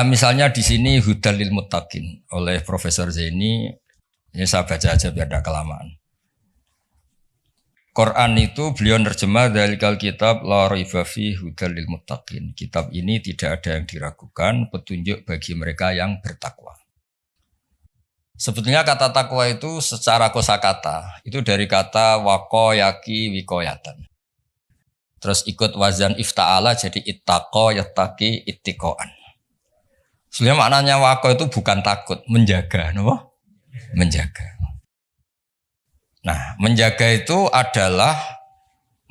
Misalnya di sini Hudal lil Muttaqin oleh Profesor Zaini, ini saya baca aja biar tidak kelamaan. Quran itu beliau nerjemah dalikal kitab la raiba fi hudal lil muttaqin. Kitab ini tidak ada yang diragukan, petunjuk bagi mereka yang bertakwa. Sebetulnya kata takwa itu secara kosakata itu dari kata waqo yaki wikoyatan. Terus ikut wazan ifta'ala jadi ittaqo yattaqi ittiqoan. Sebenarnya maknanya waqo itu bukan takut, menjaga, no? Menjaga. Nah, menjaga itu adalah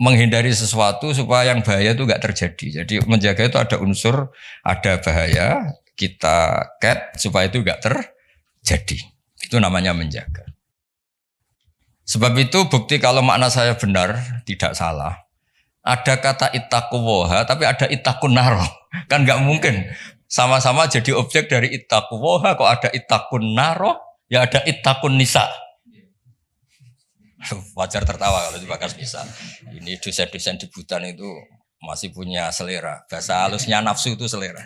menghindari sesuatu supaya yang bahaya itu enggak terjadi. Jadi menjaga itu ada unsur, ada bahaya, kita cat supaya itu enggak terjadi. Itu namanya menjaga. Sebab itu bukti kalau makna saya benar, tidak salah. Ada kata ittaquwoha, tapi ada ittaqun naro. Kan enggak mungkin. Sama-sama jadi objek dari ittaquwoha, kok ada ittaqun naro, ya ada ittaqun nisa. Wajar tertawa kalau dibahas bisa. Ini dosen-dosen di Butan itu masih punya selera. Bahasa halusnya nafsu itu selera.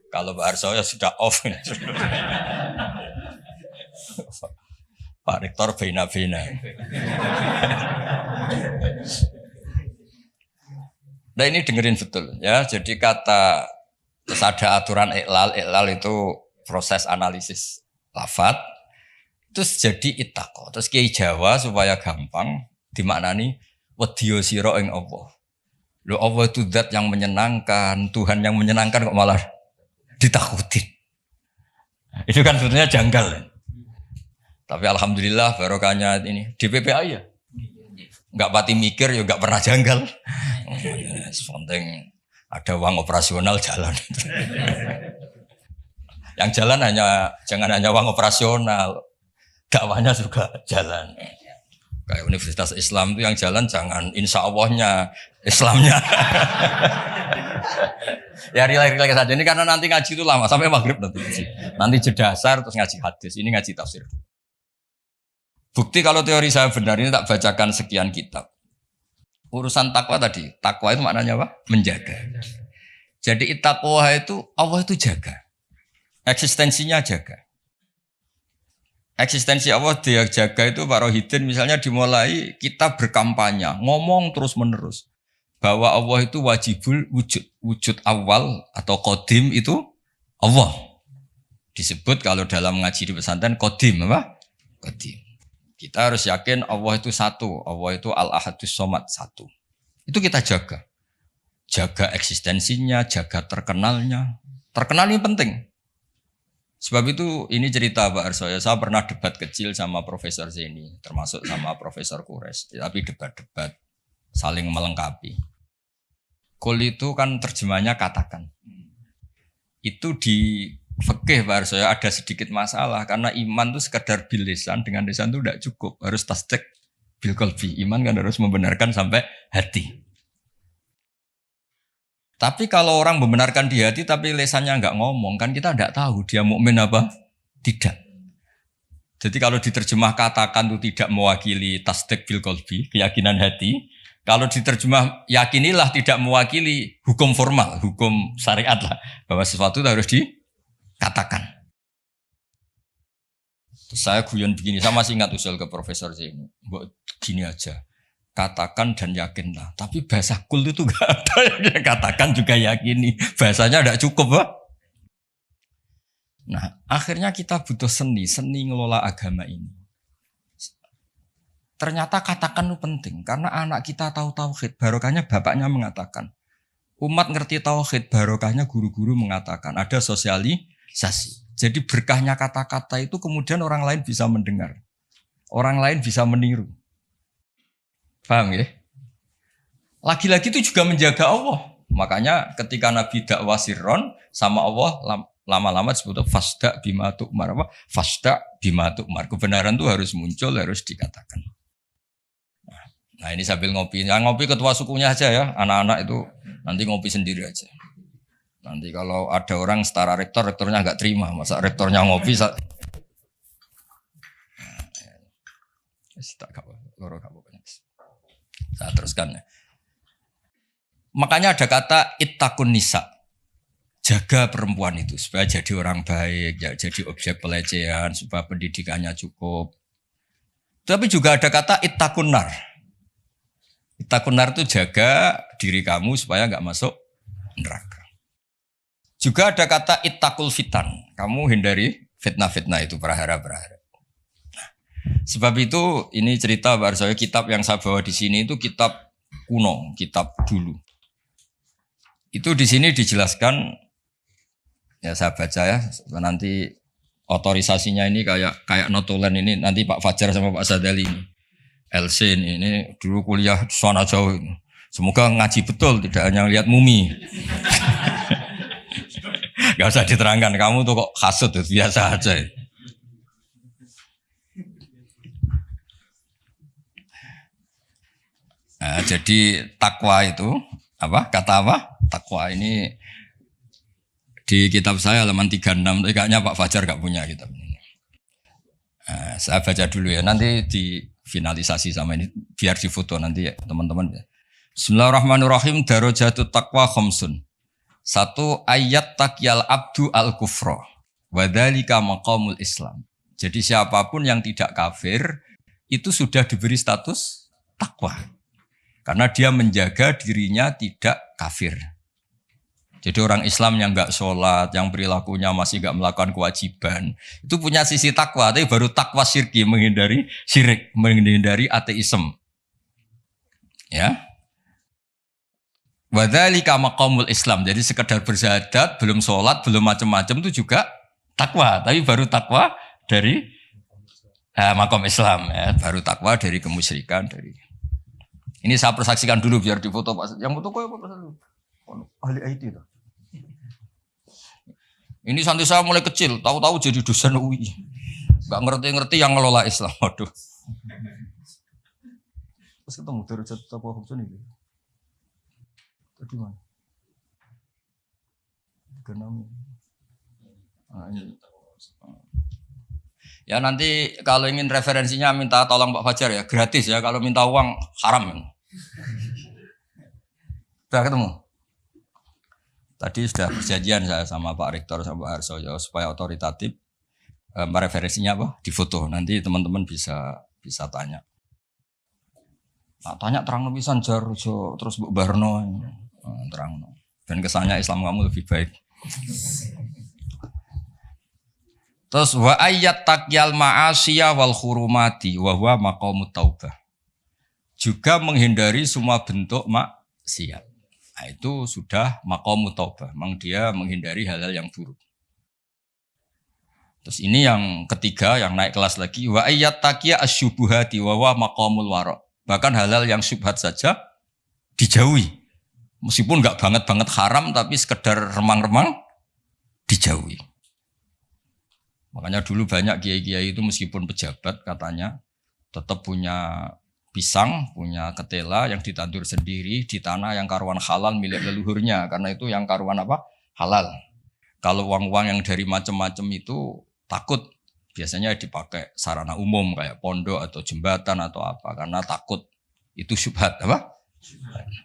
Kalau Pak Harso ya sudah off. Pak Rektor bina-bina. Nah ini dengerin betul ya. Jadi kata terus ada aturan iqlal itu proses analisis lafadz. Terus jadi ittaqo. Terus Kiai Jawa supaya gampang dimaknani wedya sira ing Allah. Lho Allah itu zat yang menyenangkan, Tuhan yang menyenangkan kok malah ditakutin. Itu kan sebetulnya janggal. Tapi alhamdulillah barokahnya ini DPPA ya. Enggak pati mikir ya enggak pernah janggal. Penting ada uang operasional jalan. Yang jalan jangan hanya uang operasional. Dakwahnya juga jalan. Kayak Universitas Islam itu yang jalan jangan insya Allahnya Islamnya. Ya relax saja ini karena nanti ngaji itu lama sampai maghrib nanti ngaji. Nanti jeda asar terus ngaji hadis. Ini ngaji tafsir. Bukti kalau teori saya benar ini tak bacakan sekian kitab. Urusan takwa tadi. Takwa itu maknanya apa? Menjaga. Jadi ittaqwa itu Allah itu jaga. Eksistensinya jaga. Eksistensi Allah dia jaga itu Pak Rohidin misalnya dimulai kita berkampanye, ngomong terus menerus bahwa Allah itu wajibul wujud awal atau qadim itu Allah. Disebut kalau dalam ngaji di pesantren qadim apa? Qadim. Kita harus yakin Allah itu satu, Allah itu al-ahadus somad satu. Itu kita jaga. Jaga eksistensinya, jaga terkenalnya. Terkenal ini penting. Sebab itu ini cerita Pak Arso ya, saya pernah debat kecil sama Profesor Zaini, termasuk sama Profesor Kures, tapi debat-debat saling melengkapi. Kul itu kan terjemahnya katakan. Itu di fikih Pak Arso ya ada sedikit masalah karena iman itu sekedar bil lisan, dengan lisan itu tidak cukup, harus tasdik bil qalbi. Iman kan harus membenarkan sampai hati. Tapi kalau orang membenarkan di hati tapi lesannya enggak ngomong, kan kita enggak tahu dia mukmin apa tidak. Jadi kalau diterjemah katakan itu tidak mewakili tasdik bil qalbi, keyakinan hati. Kalau diterjemah yakinilah tidak mewakili hukum formal, hukum syariat lah, bahwa sesuatu itu harus dikatakan. Terus saya guyon begini, saya masih ingat usul ke Profesor Zaini, mbok gini aja. Katakan dan yakinlah. Tapi bahasa kul itu gak ada. Katakan juga yakini. Bahasanya tidak cukup. Pak. Nah akhirnya kita butuh seni ngelola agama ini. Ternyata katakan itu penting. Karena anak kita tahu tauhid. Barokahnya bapaknya mengatakan. Umat ngerti tauhid. Barokahnya guru-guru mengatakan. Ada sosialisasi. Jadi berkahnya kata-kata itu kemudian orang lain bisa mendengar. Orang lain bisa meniru. Paham ya? Lagi-lagi itu juga menjaga Allah. Makanya ketika Nabi dakwah sirron sama Allah lama-lama disebut fasda bima tu'mar apa? Fasda bima tu'mar. Kebenaran itu harus muncul, harus dikatakan. Nah ini sambil ngopi. Yang ngopi ketua sukunya aja ya. Anak-anak itu nanti ngopi sendiri aja. Nanti kalau ada orang setara rektor, rektornya nggak terima. Masa rektornya ngopi? Saya teruskan ya. Makanya ada kata ittaqun nisa. jaga perempuan itu supaya jadi orang baik, jadi objek pelecehan, supaya pendidikannya cukup. Tapi juga ada kata ittaqunar. Ittaqunar itu jaga diri kamu supaya nggak masuk neraka. Juga ada kata ittaqul fitan. Kamu hindari fitnah-fitnah itu, prahara-prahara. Nah, sebab itu ini cerita Pak Arsoyo, kitab yang saya bawa di sini itu kitab kuno, kitab dulu. Itu di sini dijelaskan, ya saya baca ya, nanti otorisasinya ini kayak notulen ini, nanti Pak Fajar sama Pak Sadali ini. LC ini dulu kuliah di sana jauh. Semoga ngaji betul, tidak hanya lihat mumi. Gak usah diterangkan, kamu tuh kok hasut, biasa aja. Nah, jadi takwa itu apa? Kata apa? Takwa ini di kitab saya halaman 36, kayaknya Pak Fajar gak punya kitab ini. Nah, saya baca dulu ya, nanti difinalisasi sama ini, biar difoto nanti ya teman-teman. Bismillahirrahmanirrahim. Darajatut taqwa khamsun. 1 ayat taqyal abdu al kufra wa dzalika maqamul Islam. Jadi siapapun yang tidak kafir itu sudah diberi status takwa. Karena dia menjaga dirinya tidak kafir. Jadi orang Islam yang enggak sholat, yang perilakunya masih enggak melakukan kewajiban, itu punya sisi takwa, tapi baru takwa syirki, menghindari syirik, menghindari ateisme. Ya. Wa dzalika maqamul Islam. Jadi sekedar bersyahadat, belum sholat, belum macam-macam itu juga takwa, tapi baru takwa dari maqam Islam, ya. Baru takwa dari kemusyrikan, dari. Ini saya persaksikan dulu biar difoto Pak. Yang foto kok ahli IT itu. Ini santri saya mulai kecil, tahu-tahu jadi dosen UI. Enggak ngerti-ngerti yang ngelola Islam. Waduh. Terus ketemu dari Taqwa Khamsun ini. Tadi mana? Genam. Ini. Ya nanti kalau ingin referensinya minta tolong Pak Fajar ya, gratis ya. Kalau minta uang haram. Sudah ketemu? Tadi sudah perjanjian saya sama Pak Rektor sama Pak Arsoyo supaya otoritatif. Referensinya apa? Di foto. Nanti teman-teman bisa tanya. Nah, tanya terang pisan jar terus Bu Barno terang. Dan kesannya Islam kamu lebih baik. Terus wa ayat taqyal ma'asiyah wal hurumati wa huwa maqamut taubah. Juga menghindari semua bentuk maksiat. Nah, itu sudah maqamut taubah. Memang dia menghindari hal-hal yang buruk. Terus ini yang ketiga yang naik kelas lagi wa ayat taqya asyubuhati wa huwa maqamul wara. Bahkan hal-hal yang syubhat saja dijauhi. Meskipun enggak banget haram tapi sekedar remang-remang dijauhi. Makanya dulu banyak kiai-kiai itu meskipun pejabat katanya tetap punya pisang, punya ketela yang ditandur sendiri di tanah yang karuan halal milik leluhurnya. Karena itu yang karuan apa? Halal. Kalau uang-uang yang dari macam-macam itu takut biasanya dipakai sarana umum kayak pondok atau jembatan atau apa. Karena takut itu syubhat apa?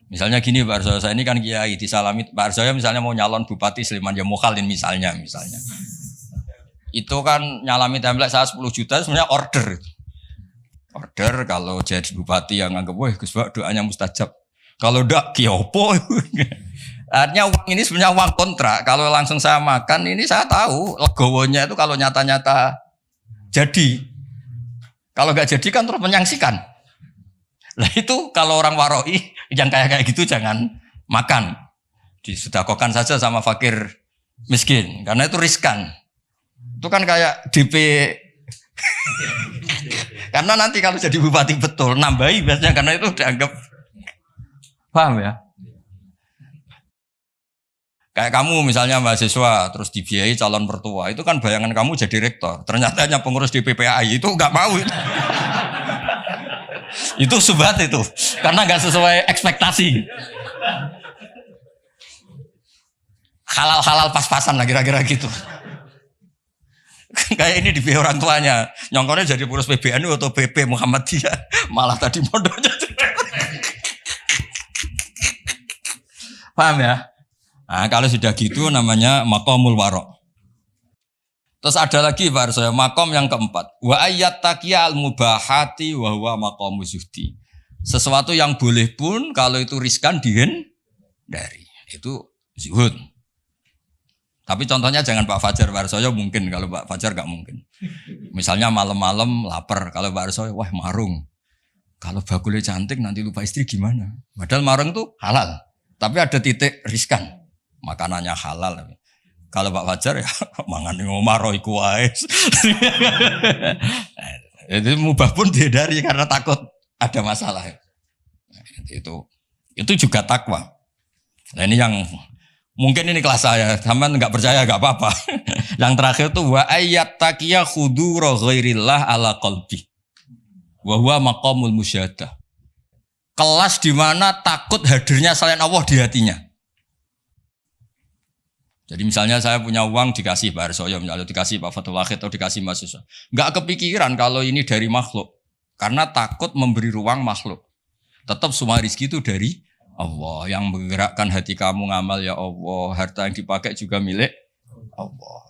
Misalnya gini Pak Arsoyo, saya ini kan kiai disalami Pak Arsoyo misalnya mau nyalon Bupati Sleman ya Mukhalin misalnya. Itu kan nyalami template saya 10 juta sebenarnya order. Order kalau jadi bupati yang anggap wah Gus Pak doanya mustajab. Kalau ndak kiopo. Artinya uang ini sebenarnya uang kontrak. Kalau langsung saya makan ini saya tahu legowonya itu kalau nyata-nyata jadi. Kalau nggak jadi kan terus menyangsikan. Lah itu kalau orang waroi yang kayak gitu jangan makan. Disedekahkan saja sama fakir miskin karena itu riskan. Itu kan kayak DP. Karena nanti kalau jadi bupati betul nambahi biasanya karena itu dianggap paham ya. Kayak kamu misalnya mahasiswa terus dibiayai calon mertua itu kan bayangan kamu jadi rektor. Ternyata hanya pengurus DPPAI itu nggak mau itu. Itu subhat itu karena nggak sesuai ekspektasi. Halal pas-pasan lah kira-kira gitu. Kayak ini dibiayai orang tuanya, nyongkornya jadi pengurus PBNU atau PP Muhammadiyah, malah tadi mondoknya. Paham ya? Nah, kalau sudah gitu namanya maqamul wara'. Terus ada lagi Pak Arso, makom yang keempat. Wa ayat taqiyal mubahati wa huwa maqamu zuhdi. Sesuatu yang boleh pun kalau itu riskan dihindari. Itu zuhud. Tapi contohnya jangan Pak Fajar, Pak Arso mungkin, kalau Pak Fajar gak mungkin. Misalnya malam-malam lapar, kalau Pak Arso wah marung. Kalau bakulnya cantik nanti lupa istri gimana? Padahal marung itu halal. Tapi ada titik riskan. Makanannya halal. Kalau Pak Fajar ya mangan ngomaro iku wae. Itu mubah pun dihindari karena takut ada masalah. Itu juga takwa. Nah ini yang mungkin ini kelas saya, sampean enggak percaya enggak apa-apa. Yang terakhir tuh wa ayat taqiya khudura ghairillah ala qalbi. Wa huwa maqamul musyahadah. Kelas di mana takut hadirnya selain Allah di hatinya. Jadi misalnya saya punya uang dikasih Pak Arsoyo, misalnya dikasih Pak Fatul Wahid atau dikasih mahasiswa. Enggak kepikiran kalau ini dari makhluk. Karena takut memberi ruang makhluk. Tetap semua rezeki itu dari Allah. Yang menggerakkan hati kamu ngamal ya Allah. Harta yang dipakai juga milik Allah.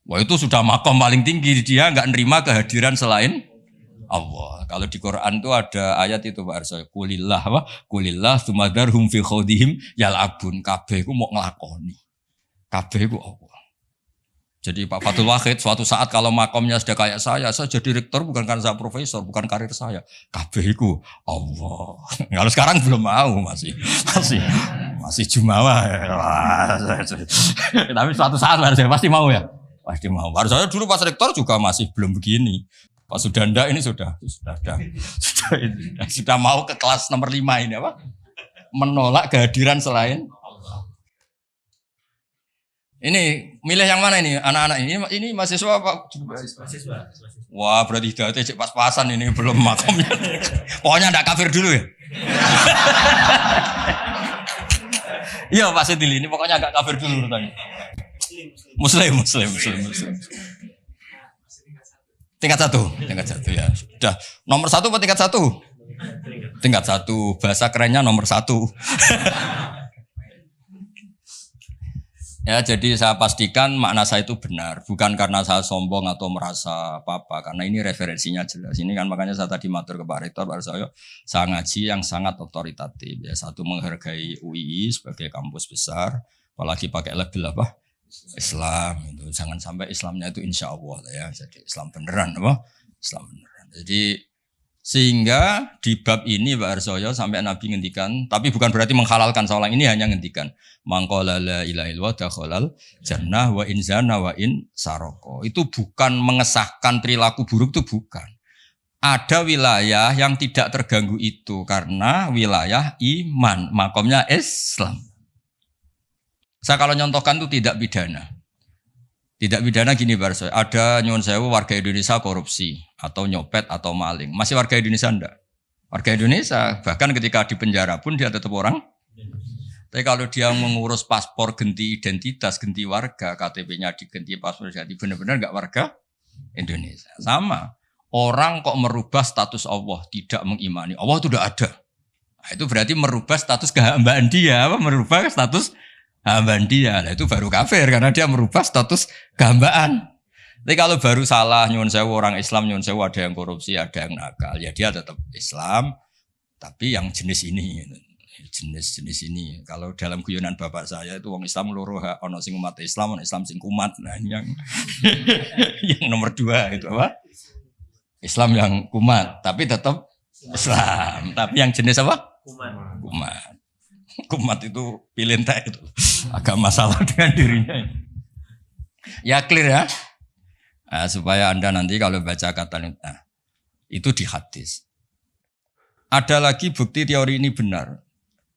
Wah itu sudah makom paling tinggi. Dia enggak nerima kehadiran selain Allah. Kalau di Quran itu ada ayat itu Pak Arsoyo. Kulillah apa? Kulillah sumadarhum fi khawdihim yal'abun. Kabeh ku mau ngelakoni. Kabeh itu Allah. Jadi Pak Fatul Wahid suatu saat kalau makomnya sudah kayak saya jadi rektor bukan karena saya profesor, bukan karir saya. Kabeh itu Allah. Kalau sekarang belum mau masih jumawa. Tapi suatu saat saya pasti mau ya. Pasti mau. Baru saya dulu pas rektor juga masih belum begini. Pak Sudanda ini sudah mau ke kelas nomor 5 ini apa? Menolak kehadiran selain ini milih yang mana ini anak-anak ini mahasiswa apa? Mahasiswa. Wah berarti hidayatnya cek pas-pasan ini belum makomnya. Pokoknya ndak kafir dulu ya. Iya Pak Sedili ini pokoknya agak kafir dulu urutannya. Muslim. Tingkat satu ya. Sudah nomor 1 apa tingkat 1? Tingkat 1. Bahasa kerennya nomor 1. Ya, jadi saya pastikan makna saya itu benar, bukan karena saya sombong atau merasa apa-apa, karena ini referensinya jelas. Ini kan makanya saya tadi matur ke Pak Rektor, Pak saya ngaji yang sangat otoritatif. Ya, satu menghargai UII sebagai kampus besar, apalagi pakai label apa? Islam. Itu jangan sampai Islamnya itu insya Allah ya, jadi Islam beneran apa? Islam beneran. Jadi sehingga di bab ini Pak Arsoyo sampai Nabi ngendikan, tapi bukan berarti menghalalkan seorang, ini hanya ngendikan mangqala la ilaha illallah dakhalal jannah wa in zana wa in saroko. Itu bukan mengesahkan perilaku buruk, itu bukan. Ada wilayah yang tidak terganggu itu karena wilayah iman, makomnya Islam. Saya kalau nyontohkan itu tidak pidana. Tidak pidana gini Pak Arsoyo, ada nyuwun sewu warga Indonesia korupsi atau nyopet atau maling. Masih warga Indonesia enggak? Warga Indonesia, bahkan ketika di penjara pun dia tetap orang. Tapi kalau dia mengurus paspor ganti identitas, ganti warga, KTP-nya diganti, paspor ganti, benar-benar enggak warga Indonesia. Sama. Orang kok merubah status Allah, tidak mengimani. Allah itu sudah ada. Nah, itu berarti merubah status kehambaan dia, merubah status hambaan dia. Nah, itu baru kafir karena dia merubah status kehambaan. Tapi kalau baru salah, nyuwun sewu orang Islam, nyuwun sewu ada yang korupsi, ada yang nakal, ya dia tetap Islam, tapi yang jenis ini, jenis ini. Kalau dalam guyonan bapak saya itu orang Islam loro, ono sing umat Islam, ono Islam sing kumat. Nah ini yang yang nomor 2 itu apa? Islam yang kumat, tapi tetap Islam. Tapi yang jenis apa? Kumat. Kumat itu pilih tak itu agak masalah dengan dirinya. Ya clear ya. Nah, supaya Anda nanti kalau baca kata itu di hadis. Ada lagi bukti teori ini benar.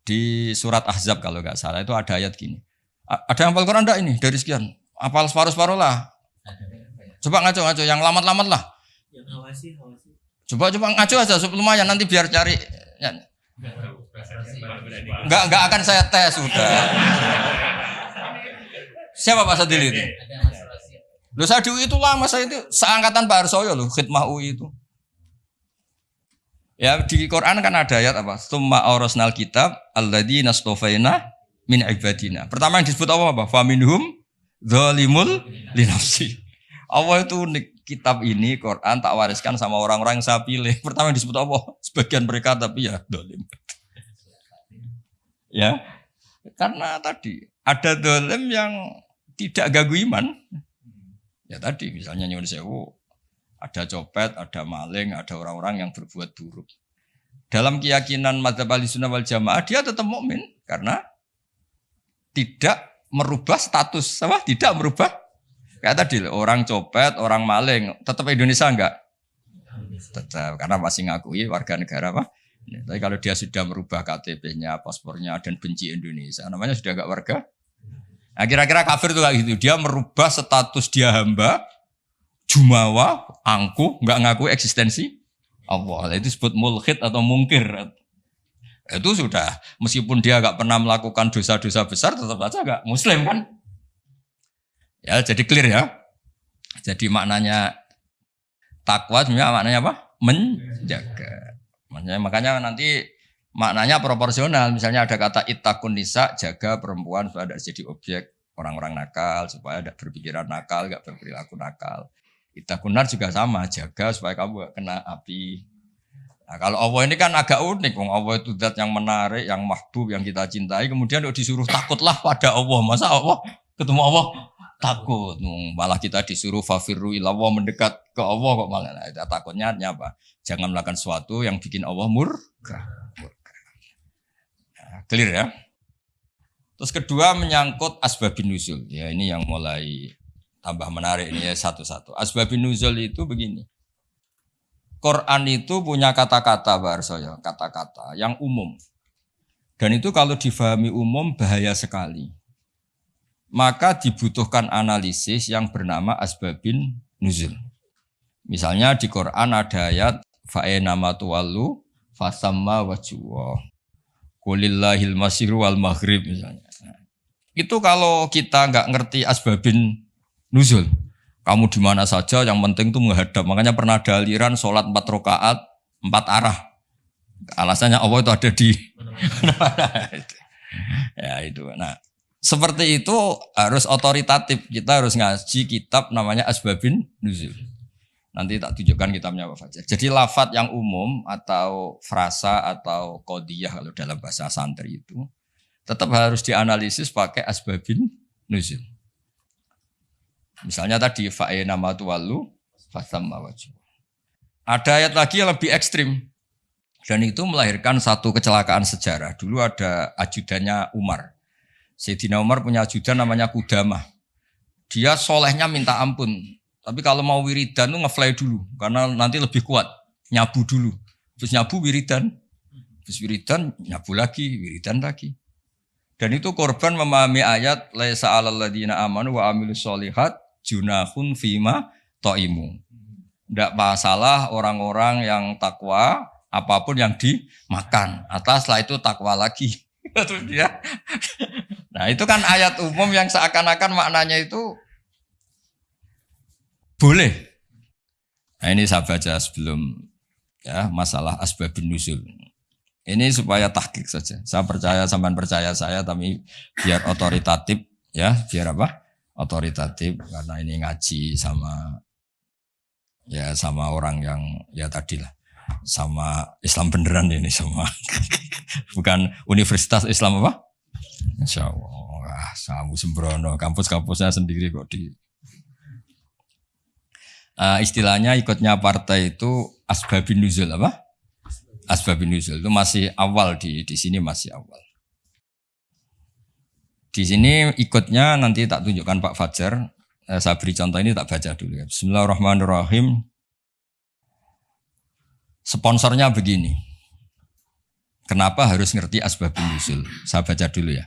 Di surat Ahzab kalau nggak salah itu ada ayat gini. Ada yang hafal Quran enggak ini dari sekian? Hafal separuh-separuh lah. Coba ngaco-ngaco yang lamat-lamat lah. Yang hawasi. Coba ngaco aja lumayan nanti biar cari. Ya. Enggak akan saya tes sudah. Siapa Pak Sadili itu? Loh saya di UI itu lama, saya itu seangkatan Pak Arsoyo loh, khidmah UI itu. Ya di Quran kan ada ayat apa? Tsumma awrasnal kitab alladzina astofaina min ibadina. Pertama yang disebut Allah apa? Faminhum zalimul linafsi. Allah itu unik. Kitab ini Quran tak wariskan sama orang-orang yang saya pilih. Pertama yang disebut Allah, sebagian mereka tapi ya zalim. Ya. Karena tadi ada zalim yang tidak ganggu iman. Ya tadi misalnya nyuwun sewu, ada copet, ada maling, ada orang-orang yang berbuat buruk. Dalam keyakinan madzhab Ahlussunnah wal Jamaah dia tetap mukmin karena tidak merubah status, apa? Tidak merubah. Kayak tadi orang copet, orang maling, tetap Indonesia enggak? Tetap karena masih ngakui warga negara apa? Ya, tapi kalau dia sudah merubah KTP-nya, paspornya dan benci Indonesia, namanya sudah enggak warga. Nah, kira-kira kafir itu kayak gitu. Dia merubah status dia hamba, jumawa, angkuh, enggak ngaku eksistensi Allah. Itu disebut mulhid atau mungkir. Itu sudah, meskipun dia enggak pernah melakukan dosa-dosa besar, tetap saja enggak muslim kan? Ya, jadi clear ya. Jadi maknanya takwa sebenarnya maknanya apa? Menjaga. Makanya nanti maknanya proporsional. Misalnya ada kata ittaqun nisa, jaga perempuan supaya tidak jadi objek orang-orang nakal, supaya tidak berpikiran nakal, tidak berperilaku nakal. Ittaqun nar juga sama, jaga supaya kamu gak kena api. Nah, kalau Allah ini kan agak unik. Allah itu zat yang menarik, yang mahbub, yang kita cintai. Kemudian disuruh takutlah pada Allah. Masa Allah ketemu Allah takut, malah kita disuruh fafirru ilallah, mendekat ke Allah kok malah. Nah, takutnya apa? Jangan melakukan sesuatu yang bikin Allah murka. Nah, clear ya. Terus kedua menyangkut asbabun nuzul. Ya ini yang mulai tambah menarik ini ya satu-satu. Asbabun nuzul itu begini. Quran itu punya kata-kata Barsoyo, kata-kata yang umum. Dan itu kalau difahami umum bahaya sekali. Maka dibutuhkan analisis yang bernama asbabin nuzul. Misalnya di Quran ada ayat fa'enama tuwallu fasamma wajhuwa. Qulillahil masyiru wal maghrib misalnya. Itu kalau kita enggak ngerti asbabin nuzul, kamu di mana saja yang penting itu menghadap. Makanya pernah ada aliran salat 4 rakaat 4 arah. Alasannya Allah itu ada di ya itu. Nah, seperti itu harus otoritatif. Kita harus ngaji kitab namanya Asbabin Nuzul. Nanti tak tunjukkan kitabnya Pak Fajar. Jadi lafadz yang umum atau frasa atau qodiyah kalau dalam bahasa santri itu tetap harus dianalisis pakai Asbabin Nuzul. Misalnya tadi fa'ina matuwallu fasamma wajhu. Ada ayat lagi yang lebih ekstrim. Dan itu melahirkan satu kecelakaan sejarah. Dulu ada ajudannya Umar. Sayyidina Umar punya ajudan namanya Qudamah. Dia solehnya minta ampun. Tapi kalau mau wiridan tuh ngefly dulu. Karena nanti lebih kuat. Nyabu dulu. Terus nyabu wiridan. Terus wiridan nyabu lagi. Wiridan lagi. Dan itu korban memahami ayat. Laisa alal ladina amanu wa amilus solihat. Junahun fima to'imu. Tidak masalah orang-orang yang takwa. Apapun yang dimakan. Atas setelah itu takwa lagi. Terus dia... Nah itu kan ayat umum yang seakan-akan maknanya itu boleh. Nah ini saya baca sebelum ya masalah asbabun nuzul. Ini supaya tahqiq saja. Saya percaya sampean percaya saya tapi biar otoritatif ya, biar apa? Otoritatif karena ini ngaji sama ya sama orang yang ya tadilah sama Islam beneran ini sama bukan Universitas Islam apa? Insya Allah, kamu sembrono, kampus-kampusnya sendiri kok di. Istilahnya ikutnya partai itu asbabun nuzul apa? Asbabun nuzul itu masih awal di sini masih awal. Di sini ikutnya nanti tak tunjukkan Pak Fajar. Saya beri contoh ini tak baca dulu. Bismillahirrahmanirrahim. Sponsornya begini. Kenapa harus ngerti asbabun nuzul? Saya baca dulu ya.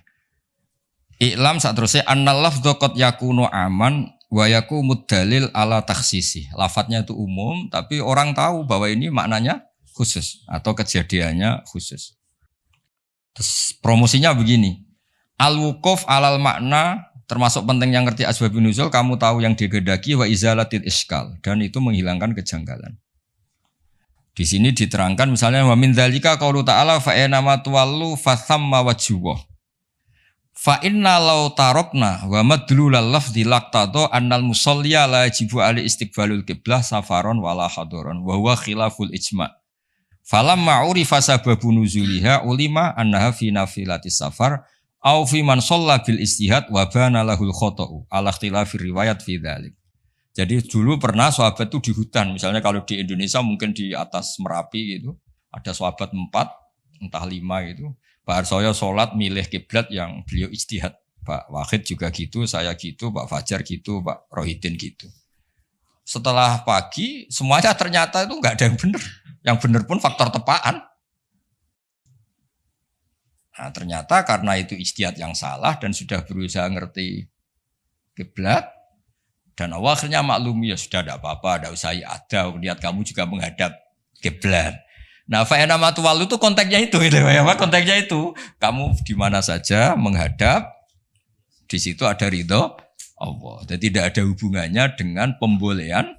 I'lam saat terusnya annal lafdhu qad yakunu aman wa yakumud dalil ala takhsisi. Lafadznya itu umum tapi orang tahu bahwa ini maknanya khusus atau kejadiannya khusus. Terus promosinya begini. Al-wuquf alal makna termasuk penting yang ngerti asbabun nuzul kamu tahu yang digedaki wa izalatil iskal dan itu menghilangkan kejanggalan. Di sini diterangkan misalnya wa min dzalika qaulu ta'ala fa aina ma tuwallu fa thamma wajhuh. Fa inna law tarokna wa madlulal lafdzi laqtata annal musalliya la yajibu ali istiqbalul qiblah safaron wala hadaron wa huwa khilaful ijma'. Falamma urifa sababu nuzuliha ulima annaha fi nafilatis safar au fi man shalla bil istihad wa bana lahul khata'u ala ikhtilafir riwayat fi dzalik. Jadi dulu pernah sahabat itu di hutan, misalnya kalau di Indonesia mungkin di atas Merapi gitu, ada sahabat 4, entah 5 gitu. Pak Harsoyo sholat milih kiblat yang beliau ijtihad. Pak Wahid juga gitu, saya gitu, Pak Fajar gitu, Pak Rohidin gitu. Setelah pagi, semuanya ternyata itu nggak ada yang benar. Yang benar pun faktor tepaan. Nah, ternyata karena itu ijtihad yang salah dan sudah berusaha ngerti kiblat, dan Allah akhirnya maklumi, ya sudah tidak apa-apa, tidak usah ada, niat kamu juga menghadap kiblat. Nah, fa'ina matuwal itu konteksnya itu, konteksnya itu. Kamu di mana saja menghadap, di situ ada ridho Allah. Jadi tidak ada hubungannya dengan pembolehan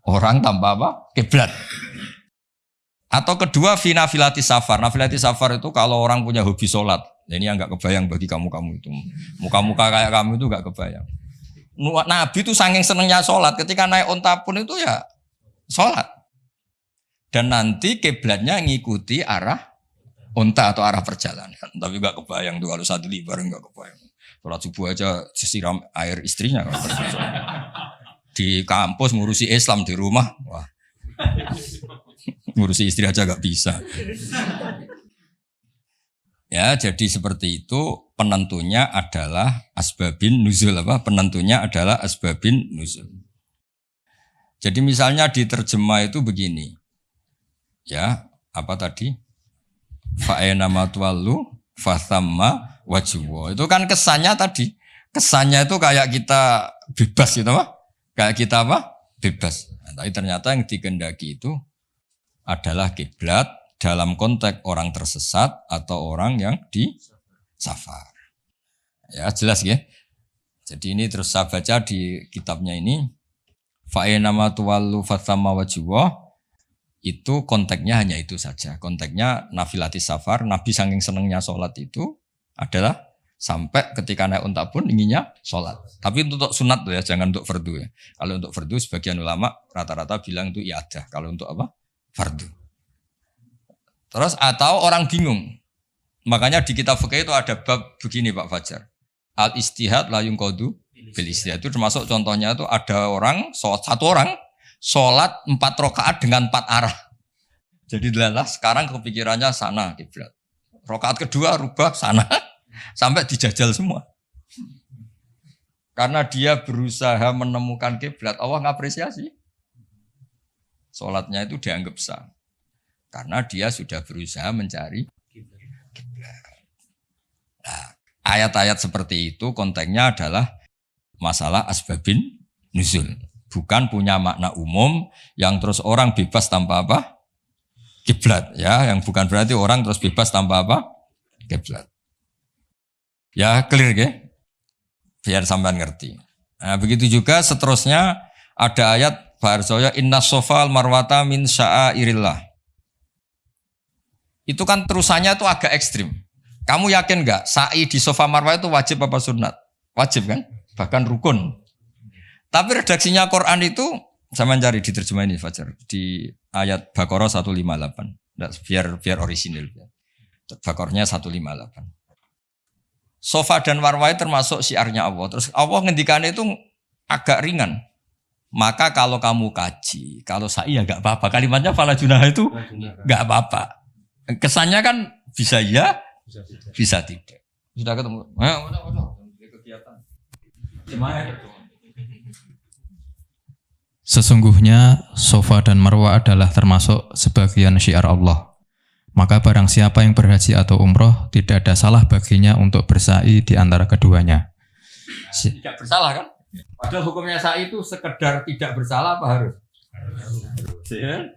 orang tanpa apa? Kiblat. Atau kedua, fi nafilatis safar. Nafilatis safar itu kalau orang punya hobi sholat. Ini yang nggak kebayang bagi kamu-kamu itu. Muka-muka kayak kamu itu nggak kebayang. Nabi itu saking senengnya sholat. Ketika naik unta pun itu ya sholat. Dan nanti kiblatnya ngikuti arah unta atau arah perjalanan. Tapi gak kebayang tuh kalau satu bareng gak kebayang. Sholat subuh aja disiram air istrinya. Di kampus ngurusi Islam di rumah. Wah. Ngurusi istri aja gak bisa. Ya, jadi seperti itu penentunya adalah asbabin nuzul apa? Penentunya adalah asbabin nuzul. Jadi misalnya di terjemah itu begini. Ya, apa tadi? Fa'ena matwallu fathamma wajhu. Itu kan kesannya tadi. Kesannya itu kayak kita bebas gitu apa? Kayak kita apa? Bebas. Nah, tapi ternyata yang dikehendaki itu adalah kiblat dalam konteks orang tersesat atau orang yang di safar. Ya, jelas ya. Jadi ini terus saya baca di kitabnya ini. Fa'ena matwallu fathamma wajhu. Itu konteksnya hanya itu saja. Konteksnya nafilatis safar, Nabi saking senengnya sholat itu adalah sampai ketika naik unta pun inginnya sholat. Tapi untuk sunat tuh ya, jangan untuk fardu ya. Kalau untuk fardu sebagian ulama rata-rata bilang itu iadah. Kalau untuk apa? Fardu. Terus atau orang bingung. Makanya di kitab fikih itu ada bab begini Pak Fajar. Al istihad la yunqadu bil istihad. Itu termasuk contohnya itu ada orang, satu orang sholat 4 rakaat dengan 4 arah. Jadi adalah sekarang kepikirannya sana kiblat. Rakaat kedua rubah sana sampai dijajal semua. Karena dia berusaha menemukan kiblat, Allah ngapresiasi. Sholatnya itu dianggap sah. Karena dia sudah berusaha mencari kiblat. Nah, ayat-ayat seperti itu konteksnya adalah masalah asbabin nuzul. Bukan punya makna umum yang terus orang bebas tanpa apa? Kiblat ya, yang bukan berarti orang terus bebas tanpa apa? Kiblat. Ya, clear ya? Biar sampean ngerti. Nah, begitu juga seterusnya ada ayat Harsoyo inna sofal marwata min sya'airillah. Itu kan terusannya itu agak ekstrim. Kamu yakin enggak sa'i di sofa marwah itu wajib apa sunat? Wajib kan? Bahkan rukun. Tapi redaksinya Quran itu saya mencari di terjemah ini Fajar di ayat Baqarah 158. Nah, biar orisinil. Baqarahnya 158. Sofa dan marwah termasuk syiarnya Allah. Terus Allah ngendikannya itu agak ringan. Maka kalau kamu kaji, kalau sa'i ya enggak apa-apa. Kalimatnya fala junah itu enggak apa-apa. Kesannya kan bisa ya, bisa tidak. Sudah ketemu. Udah. Kegiatan. Gimana itu? Sesungguhnya Sofa dan Marwah adalah termasuk sebagian syiar Allah. Maka barang siapa yang berhaji atau umroh, tidak ada salah baginya untuk bersa'i di antara keduanya. Tidak bersalah kan? Padahal hukumnya sa'i itu sekedar tidak bersalah apa harus? Ya.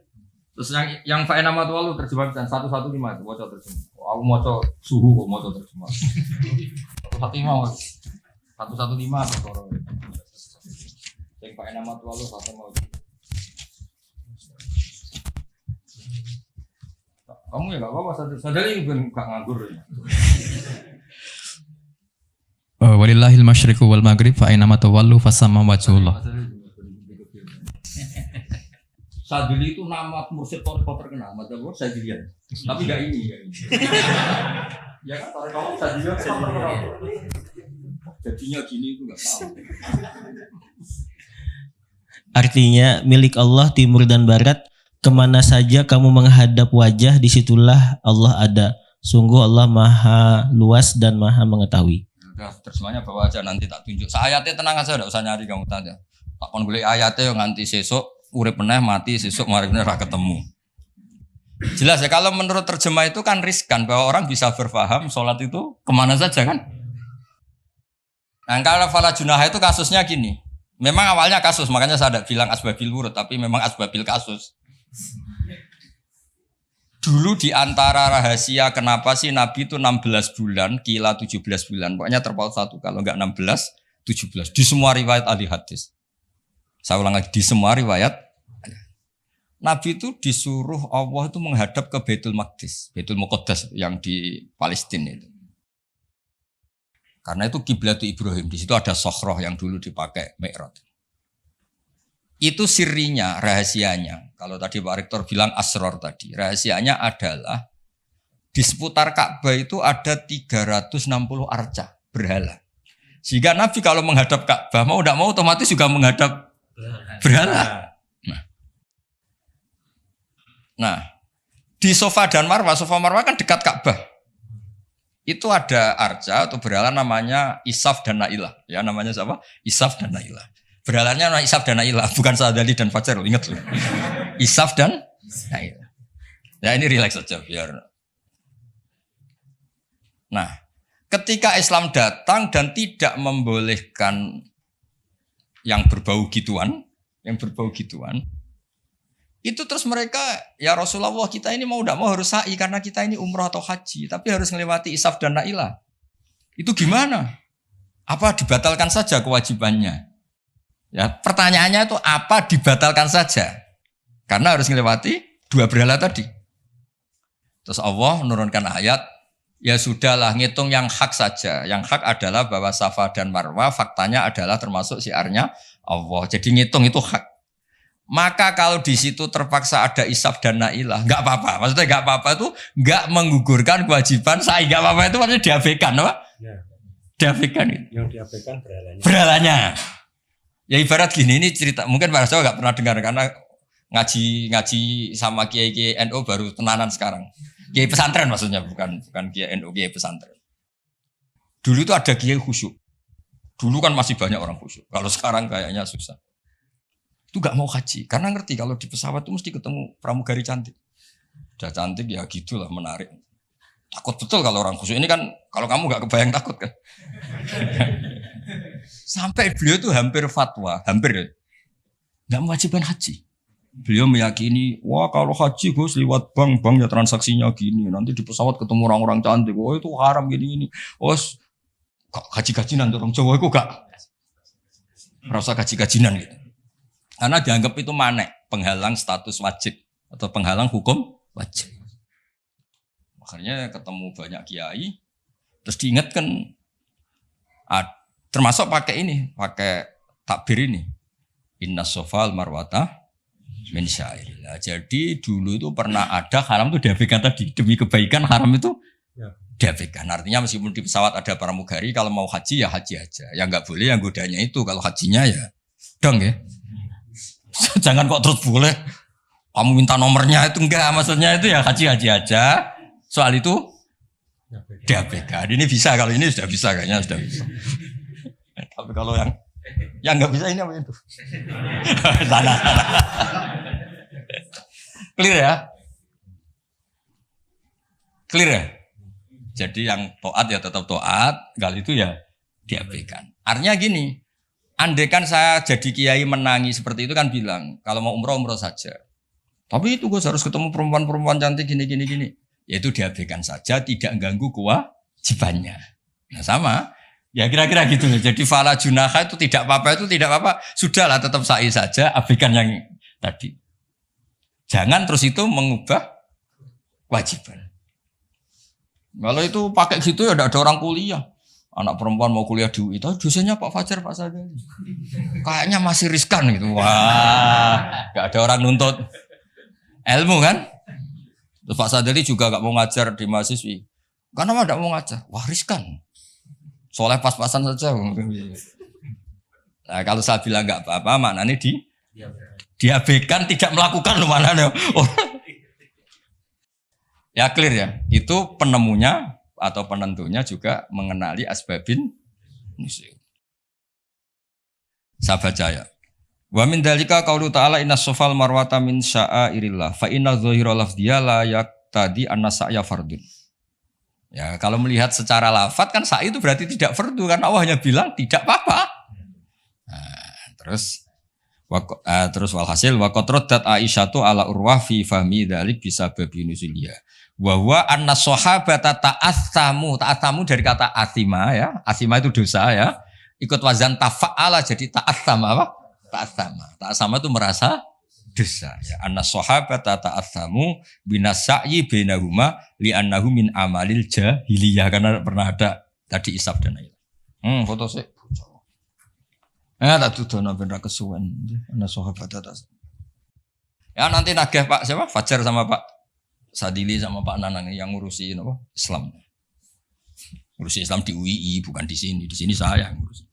Terus yang fa'ena matwalu terjemah 115 itu, baca terjemah. Aku mau suhu kok mau terjemah. 115 atau yang pakai nama tua lu satu mau. Kamu ya gak apa-apa sadari gak nganggur ya. walillahil masyriqu wal maghrib fa aina ma tawallu fasamma wajhullah. Sadili itu nama mursyid Toriko terkenal, Madzhab Sadilian. Tapi enggak ini. Ya kan Toriko Sadilian terkenal. Jadinya gini itu enggak tahu. Artinya milik Allah timur dan barat, kemana saja kamu menghadap wajah, disitulah Allah ada. Sungguh Allah maha luas dan maha mengetahui. Udah terjemahnya bawa aja, nanti tak tunjuk. Ayatnya tenang aja, enggak usah nyari kamu tanya. Tak kon golek ayatnya nganti sesuk urip meneh mati sesuk mari meneh ora ketemu. Jelas ya, kalau menurut terjemah itu kan riskan bahwa orang bisa berpaham sholat itu kemana saja kan. Nah kalau fala junah itu kasusnya gini. Memang awalnya kasus, makanya saya tidak bilang asbabil wurud, tapi memang asbabil kasus. Dulu di antara rahasia kenapa sih Nabi itu 16 bulan, kila 17 bulan. Pokoknya terpaut satu, kalau enggak 16, 17. Di semua riwayat ahli hadis. Saya ulang lagi, di semua riwayat Nabi itu disuruh Allah itu menghadap ke Baitul Maqdis, Baitul Muqaddas yang di Palestina itu. Karena itu kiblat Ibrahim, di situ ada sokhroh yang dulu dipakai Mi'raj. Itu sirinya, rahasianya. Kalau tadi Pak Rektor bilang asror tadi, rahasianya adalah di seputar Ka'bah itu ada 360 arca berhala. Sehingga Nabi kalau menghadap Ka'bah mau tidak mau otomatis juga menghadap berhala. Nah, di Safa dan Marwah kan dekat Ka'bah. Itu ada arca atau berhala namanya Isaf dan Nailah. Ya namanya siapa? Isaf dan Nailah. Berhalanya namanya Isaf dan Nailah, bukan Sadali dan Fajar, ingat loh. Isaf dan Nailah. Ya ini relax saja biar. Nah, ketika Islam datang dan tidak membolehkan yang berbau gituan, itu terus mereka, ya Rasulullah kita ini mau tidak mau harus sa'i karena kita ini umrah atau haji, tapi harus melewati Isaf dan Nailah. Itu gimana? Apa dibatalkan saja kewajibannya? Ya, pertanyaannya itu apa dibatalkan saja? Karena harus melewati dua berhala tadi. Terus Allah menurunkan ayat, ya sudahlah ngitung yang hak saja. Yang hak adalah bahwa Safa dan Marwah faktanya adalah termasuk syiarnya Allah. Jadi ngitung itu hak. Maka kalau di situ terpaksa ada Isaf dan Nailah, nggak apa-apa. Maksudnya nggak apa-apa itu nggak menggugurkan kewajiban saya. Nggak apa-apa itu maksudnya diabaikan, apa? Ya. Diabaikan itu. Yang diabaikan berhalanya. Berhalanya. Ya ibarat gini, ini cerita. Mungkin para sahabat nggak pernah dengar karena ngaji sama kiai NU baru tenanan sekarang. Kiai pesantren maksudnya, bukan kiai NU, kiai pesantren. Dulu itu ada kiai khusyuk. Dulu kan masih banyak orang khusyuk. Kalau sekarang kayaknya susah. Itu gak mau haji karena ngerti kalau di pesawat itu mesti ketemu pramugari cantik. Udah cantik ya gitulah, menarik. Takut betul kalau orang khusyuk ini kan, kalau kamu gak kebayang takut kan. Sampai beliau itu hampir fatwa, gak mewajibkan haji. Beliau meyakini, wah kalau haji Gus lewat bank ya transaksinya gini. Nanti di pesawat ketemu orang-orang cantik, wah itu haram gini. Oh, gaji-gajinan orang Jawa itu gak merasa gaji-gajinan gitu. Karena dianggap itu manek, penghalang status wajib atau penghalang hukum wajib. Akhirnya ketemu banyak kiai, terus diingatkan, termasuk pakai takbir ini, inna sofal marwata min syairillah. Jadi dulu itu pernah ada haram itu diabaikan tadi, demi kebaikan haram itu diabaikan. Artinya meskipun di pesawat ada pramugari, kalau mau haji ya haji aja. Yang nggak boleh yang godanya itu, kalau hajinya ya dong ya. Jangan kok terus boleh kamu minta nomornya itu, enggak, maksudnya itu ya haji aja. Soal itu diabaikan. Ini bisa, kalau ini sudah bisa kayaknya sudah bisa. Tapi kalau yang nggak bisa ini apa itu? Sana. Clear ya? Clear ya? Jadi yang taat ya tetap taat, kali itu ya diabaikan. Artinya gini, andaikan saya jadi kiai menangi seperti itu kan bilang, kalau mau umroh saja. Tapi itu gue harus ketemu perempuan-perempuan cantik gini. Yaitu diabaikan saja, tidak ganggu kewajibannya. Nah sama, ya kira-kira gitu. Jadi fala junaha itu tidak apa-apa. Sudahlah tetap sa'i saja, abaikan yang tadi. Jangan terus itu mengubah kewajiban. Kalau itu pakai gitu ya tidak ada orang kuliah. anak perempuan mau kuliah di UI, dosennya Pak Fajar, Pak Sadali. Kayaknya masih riskan gitu. Wah, gak ada orang nuntut ilmu kan? Terus Pak Sadali juga gak mau ngajar di mahasiswi. Karena gak mau ngajar, wah riskan. Soalnya pas-pasan saja. Nah, kalau saya bilang gak apa-apa, maknanya diabaikan, tidak melakukan maknanya. Oh. Ya clear ya, itu penemunya atau penentunya juga mengenali asbabin nusul. Saya baca ya. Wa min dalika qaulu ta'ala inna sofal marwata min sya'airillah fa inna dhahira lafdhiya la yaqtadi anna sa'ya fardun. Ya, kalau melihat secara lafaz kan sa'i itu berarti tidak fardu kan Allah hanya bilang tidak apa-apa. Nah, terus walhasil wa qadrat Aisyatu ala Urwah fi fahmi dzalik bisa babi nuzuliya. Wa huwa anna sahabata ta'assamu dari kata asima ya. Asima itu dosa ya. Ikut wazan tafa'ala jadi ta'assama apa? Ta'assama itu merasa dosa ya. Anna sahabata ta'assamu binasai bainahuma li'annahu min amalil jahiliyah karena pernah ada tadi isab dan ayat. Foto sih. Tak tudono ben ra kesuwen. Ana sahabat atas. Ya nanti nagih Pak siapa? Fajar sama Pak Sadili sama Pak Nanang yang ngurusi apa? Islam. Ngurusi Islam di UII bukan di sini. Di sini saya yang ngurusi.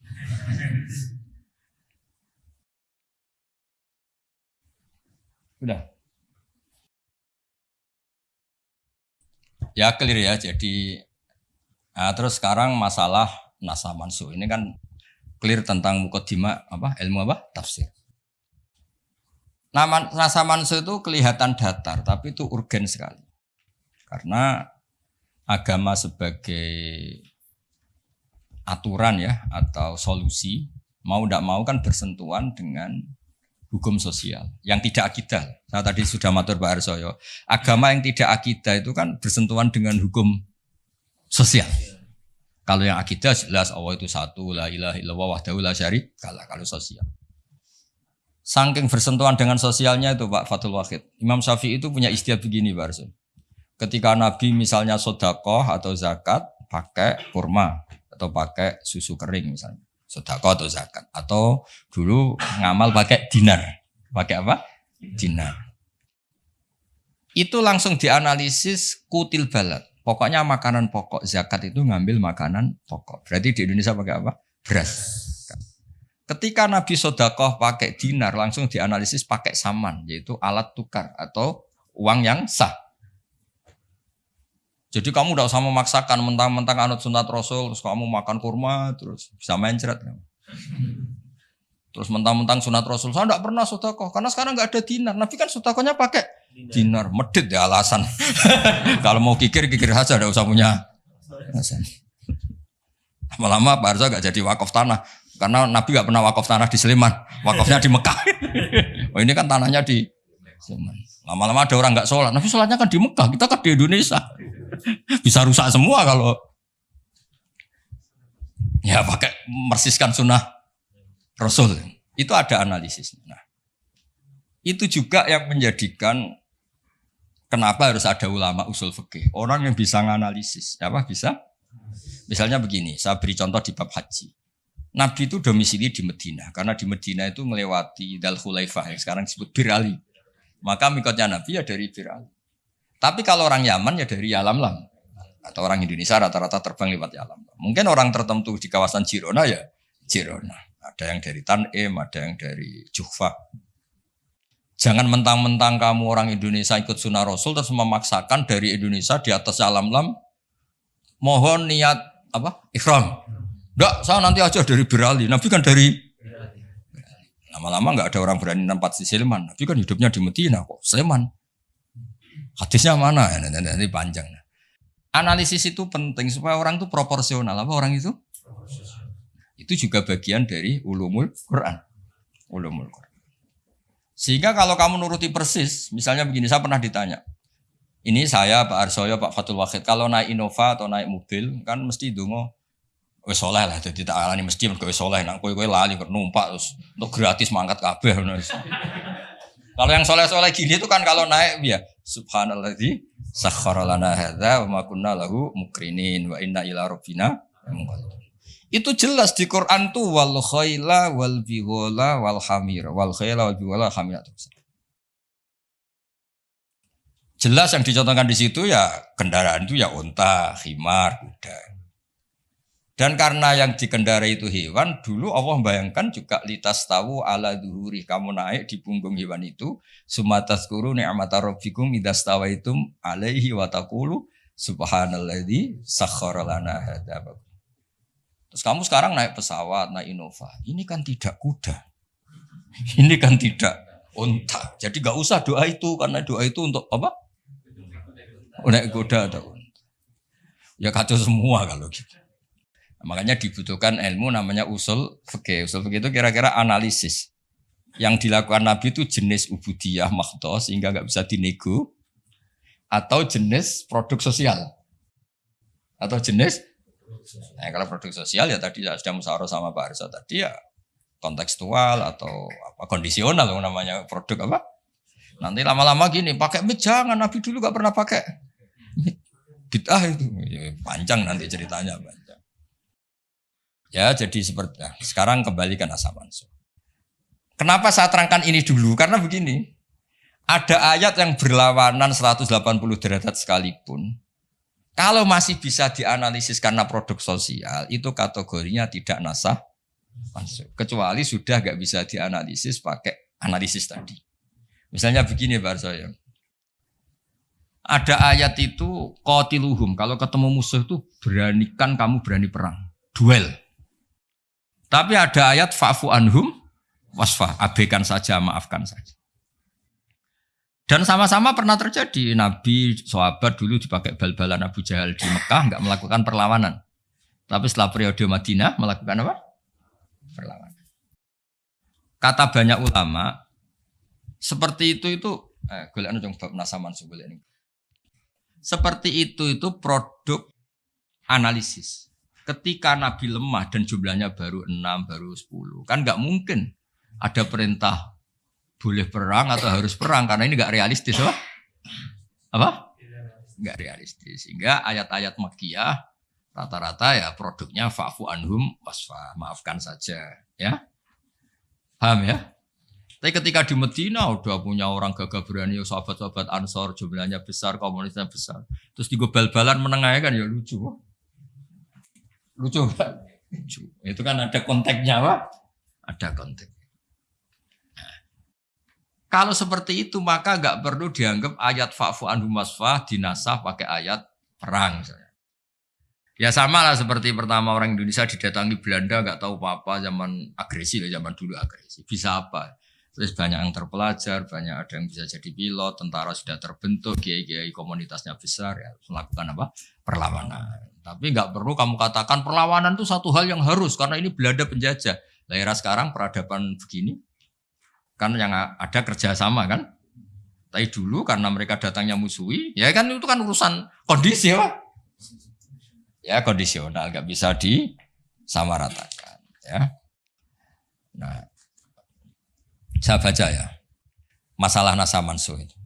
Udah. Ya clear ya. Jadi terus sekarang masalah nasa mansuh ini kan clear tentang mukaddimah apa ilmu apa tafsir. Nasa mansuh itu kelihatan datar tapi itu urgen sekali karena agama sebagai aturan ya atau solusi mau tidak mau kan bersentuhan dengan hukum sosial yang tidak akidah. Saya tadi sudah matur Pak Arsoyo, agama yang tidak akidah itu kan bersentuhan dengan hukum sosial. Kalau yang akidah jelas Allah itu satu, la ilaha illallah wahdahu la syarikalah kalau sosial. Saking bersentuhan dengan sosialnya itu Pak Fathul Wahid. Imam Syafi'i itu punya istiadat begini Pak Arsul. Ketika Nabi misalnya sedekah atau zakat pakai kurma atau pakai susu kering misalnya. Sedekah atau zakat. Atau dulu ngamal pakai dinar. Pakai apa? Dinar. Itu langsung dianalisis kutil balad. Pokoknya makanan pokok zakat itu ngambil makanan pokok. Berarti di Indonesia pakai apa? Beras. Ketika Nabi sedekah pakai dinar langsung dianalisis pakai saman yaitu alat tukar atau uang yang sah. Jadi kamu tidak usah memaksakan mentang-mentang anut sunat Rasul terus kamu makan kurma terus bisa mencret. Terus mentang-mentang sunat Rasul saya tidak pernah sedekah karena sekarang nggak ada dinar. Nabi kan sedekahnya pakai dinar. Medit ya alasan. Kalau mau kikir saja tidak usah punya alasan. Lama-lama Pak Arza gak jadi wakaf tanah. Karena Nabi gak pernah wakaf tanah di Sleman. Wakafnya di Mekah. Oh ini kan tanahnya di Sleman. Lama-lama ada orang gak sholat. Nabi sholatnya kan di Mekah. Kita kan di Indonesia. Bisa rusak semua kalau ya pakai mersiskan sunnah Rasul. Itu ada analisis. Nah, itu juga yang menjadikan kenapa harus ada ulama usul fikih. Orang yang bisa nganalisis. Apa bisa? Misalnya begini, saya beri contoh di bab haji. Nabi itu domisili di Medina, karena di Medina itu melewati Dal Khulaifah yang sekarang disebut Bir Ali. Maka mikotnya Nabi ya dari Bir Ali. Tapi kalau orang Yaman ya dari Yalamlam. Atau orang Indonesia rata-rata terbang lewat Yalamlam. Mungkin orang tertentu di kawasan Jirona ya Jirona. Ada yang dari Tanim, ada yang dari Juhfa. Jangan mentang-mentang kamu orang Indonesia ikut sunnah Rasul terus memaksakan dari Indonesia di atas Yalamlam mohon niat apa? Ikhram. Enggak, saya nanti aja dari Birali. Nabi kan dari lama-lama enggak ada orang berani tempat di Sleman. Nabi kan hidupnya di Medina kok. Sleman. Hadisnya mana? Nanti panjang. Analisis itu penting supaya orang itu proporsional. Apa orang itu? Itu juga bagian dari ulumul Quran. Ulumul Quran. Sehingga kalau kamu nuruti persis, misalnya begini, saya pernah ditanya. Ini saya, Pak Arsoyo, Pak Fathul Wahid, kalau naik Innova atau naik mobil, kan mesti dungo wis soleh lah, jadi tak alani mesti mergo wis soleh, nang kowe lali numpak terus untuk gratis mangkat kabeh. Kalau yang soleh-soleh gini itu kan kalau naik ya subhanalladzi sakhkhara lana hadza wa ma kunna lahu muqrinin wa inna ila rabbina munqalibun. Itu jelas di Quran tuh wal khaila wal bighala wal hamir. Wal khaila wal bighala hamir. Jelas yang dicontohkan di situ ya kendaraan itu ya unta, khimar, kuda. Dan karena yang dikendarai itu hewan, dulu Allah bayangkan juga litas tahu ala duhuri, kamu naik di punggung hewan itu, sumatazkuru ni'mata rabbikum idastawaitum alaihi wa taqulu subhanalladzi sakhkhara lana hadza. Terus kamu sekarang naik pesawat, naik Innova. Ini kan tidak kuda. Ini kan tidak unta. Jadi gak usah doa itu, karena doa itu untuk apa? Naik kuda atau unta. Ya kacau semua kalau gitu. Makanya dibutuhkan ilmu namanya usul fikih. Usul fikih itu kira-kira analisis. Yang dilakukan Nabi itu jenis ubudiyah makhdoh sehingga nggak bisa dinego. Atau jenis produk sosial. Atau jenis, nah kalau produk sosial ya tadi sudah musyawarah sama Pak Arsa tadi ya kontekstual atau apa kondisional namanya produk apa. Nanti lama-lama gini, pakai mic jangan, Nabi dulu nggak pernah pakai mic. Bid'ah itu. Panjang nanti ceritanya panjang. Ya jadi seperti sekarang kembali ke nasab mansuh. Kenapa saya terangkan ini dulu? Karena begini, ada ayat yang berlawanan 180 derajat sekalipun. Kalau masih bisa dianalisis karena produk sosial, itu kategorinya tidak nasah mansuh. Kecuali sudah nggak bisa dianalisis pakai analisis tadi. Misalnya begini Pak Arsoyo. Ada ayat itu qatiluhum, kalau ketemu musuh itu beranikan kamu berani perang, duel. Tapi ada ayat fa'fu anhum wasfah, abaikan saja, maafkan saja. Dan sama-sama pernah terjadi. Nabi, sahabat dulu dipakai bal-balan Abu Jahal di Mekah, enggak melakukan perlawanan. Tapi setelah periode Madinah melakukan apa? Perlawanan. Kata banyak ulama, seperti itu golek anu bab nasaman golek ini. Seperti itu produk analisis. Ketika Nabi lemah dan jumlahnya baru 6, baru 10. Kan nggak mungkin ada perintah boleh perang atau harus perang. Karena ini nggak realistis. Apa? Nggak realistis. Sehingga ayat-ayat Makkiyah rata-rata ya produknya fa'fu anhum wasfa. Maafkan saja. Ya, paham ya? Tapi ketika di Medina udah punya orang gagah berani, sahabat-sahabat Ansor jumlahnya besar, komunitasnya besar. Terus digobal-balan menengahnya kan ya lucu. Lucu kan? Lucu. Itu kan ada konteksnya Pak. Ada konteks. Nah, kalau seperti itu maka nggak perlu dianggap ayat fa'fu anhum wasfah dinasah pakai ayat perang misalnya. Ya sama lah seperti pertama orang Indonesia didatangi Belanda nggak tahu apa-apa zaman agresi lah, zaman dulu agresi. Bisa apa? Terus banyak yang terpelajar, banyak ada yang bisa jadi pilot, tentara sudah terbentuk, kiai-kiai komunitasnya besar ya melakukan apa? Perlawanan. Tapi nggak perlu kamu katakan perlawanan itu satu hal yang harus karena ini Belanda penjajah. Lah era sekarang peradaban begini kan yang ada kerjasama kan. Tapi dulu karena mereka datangnya musuhi, ya kan itu kan urusan kondisi ya. Ya kondisional nggak bisa disamaratakan ya. Nah, saya baca ya masalah nasa mansuh itu.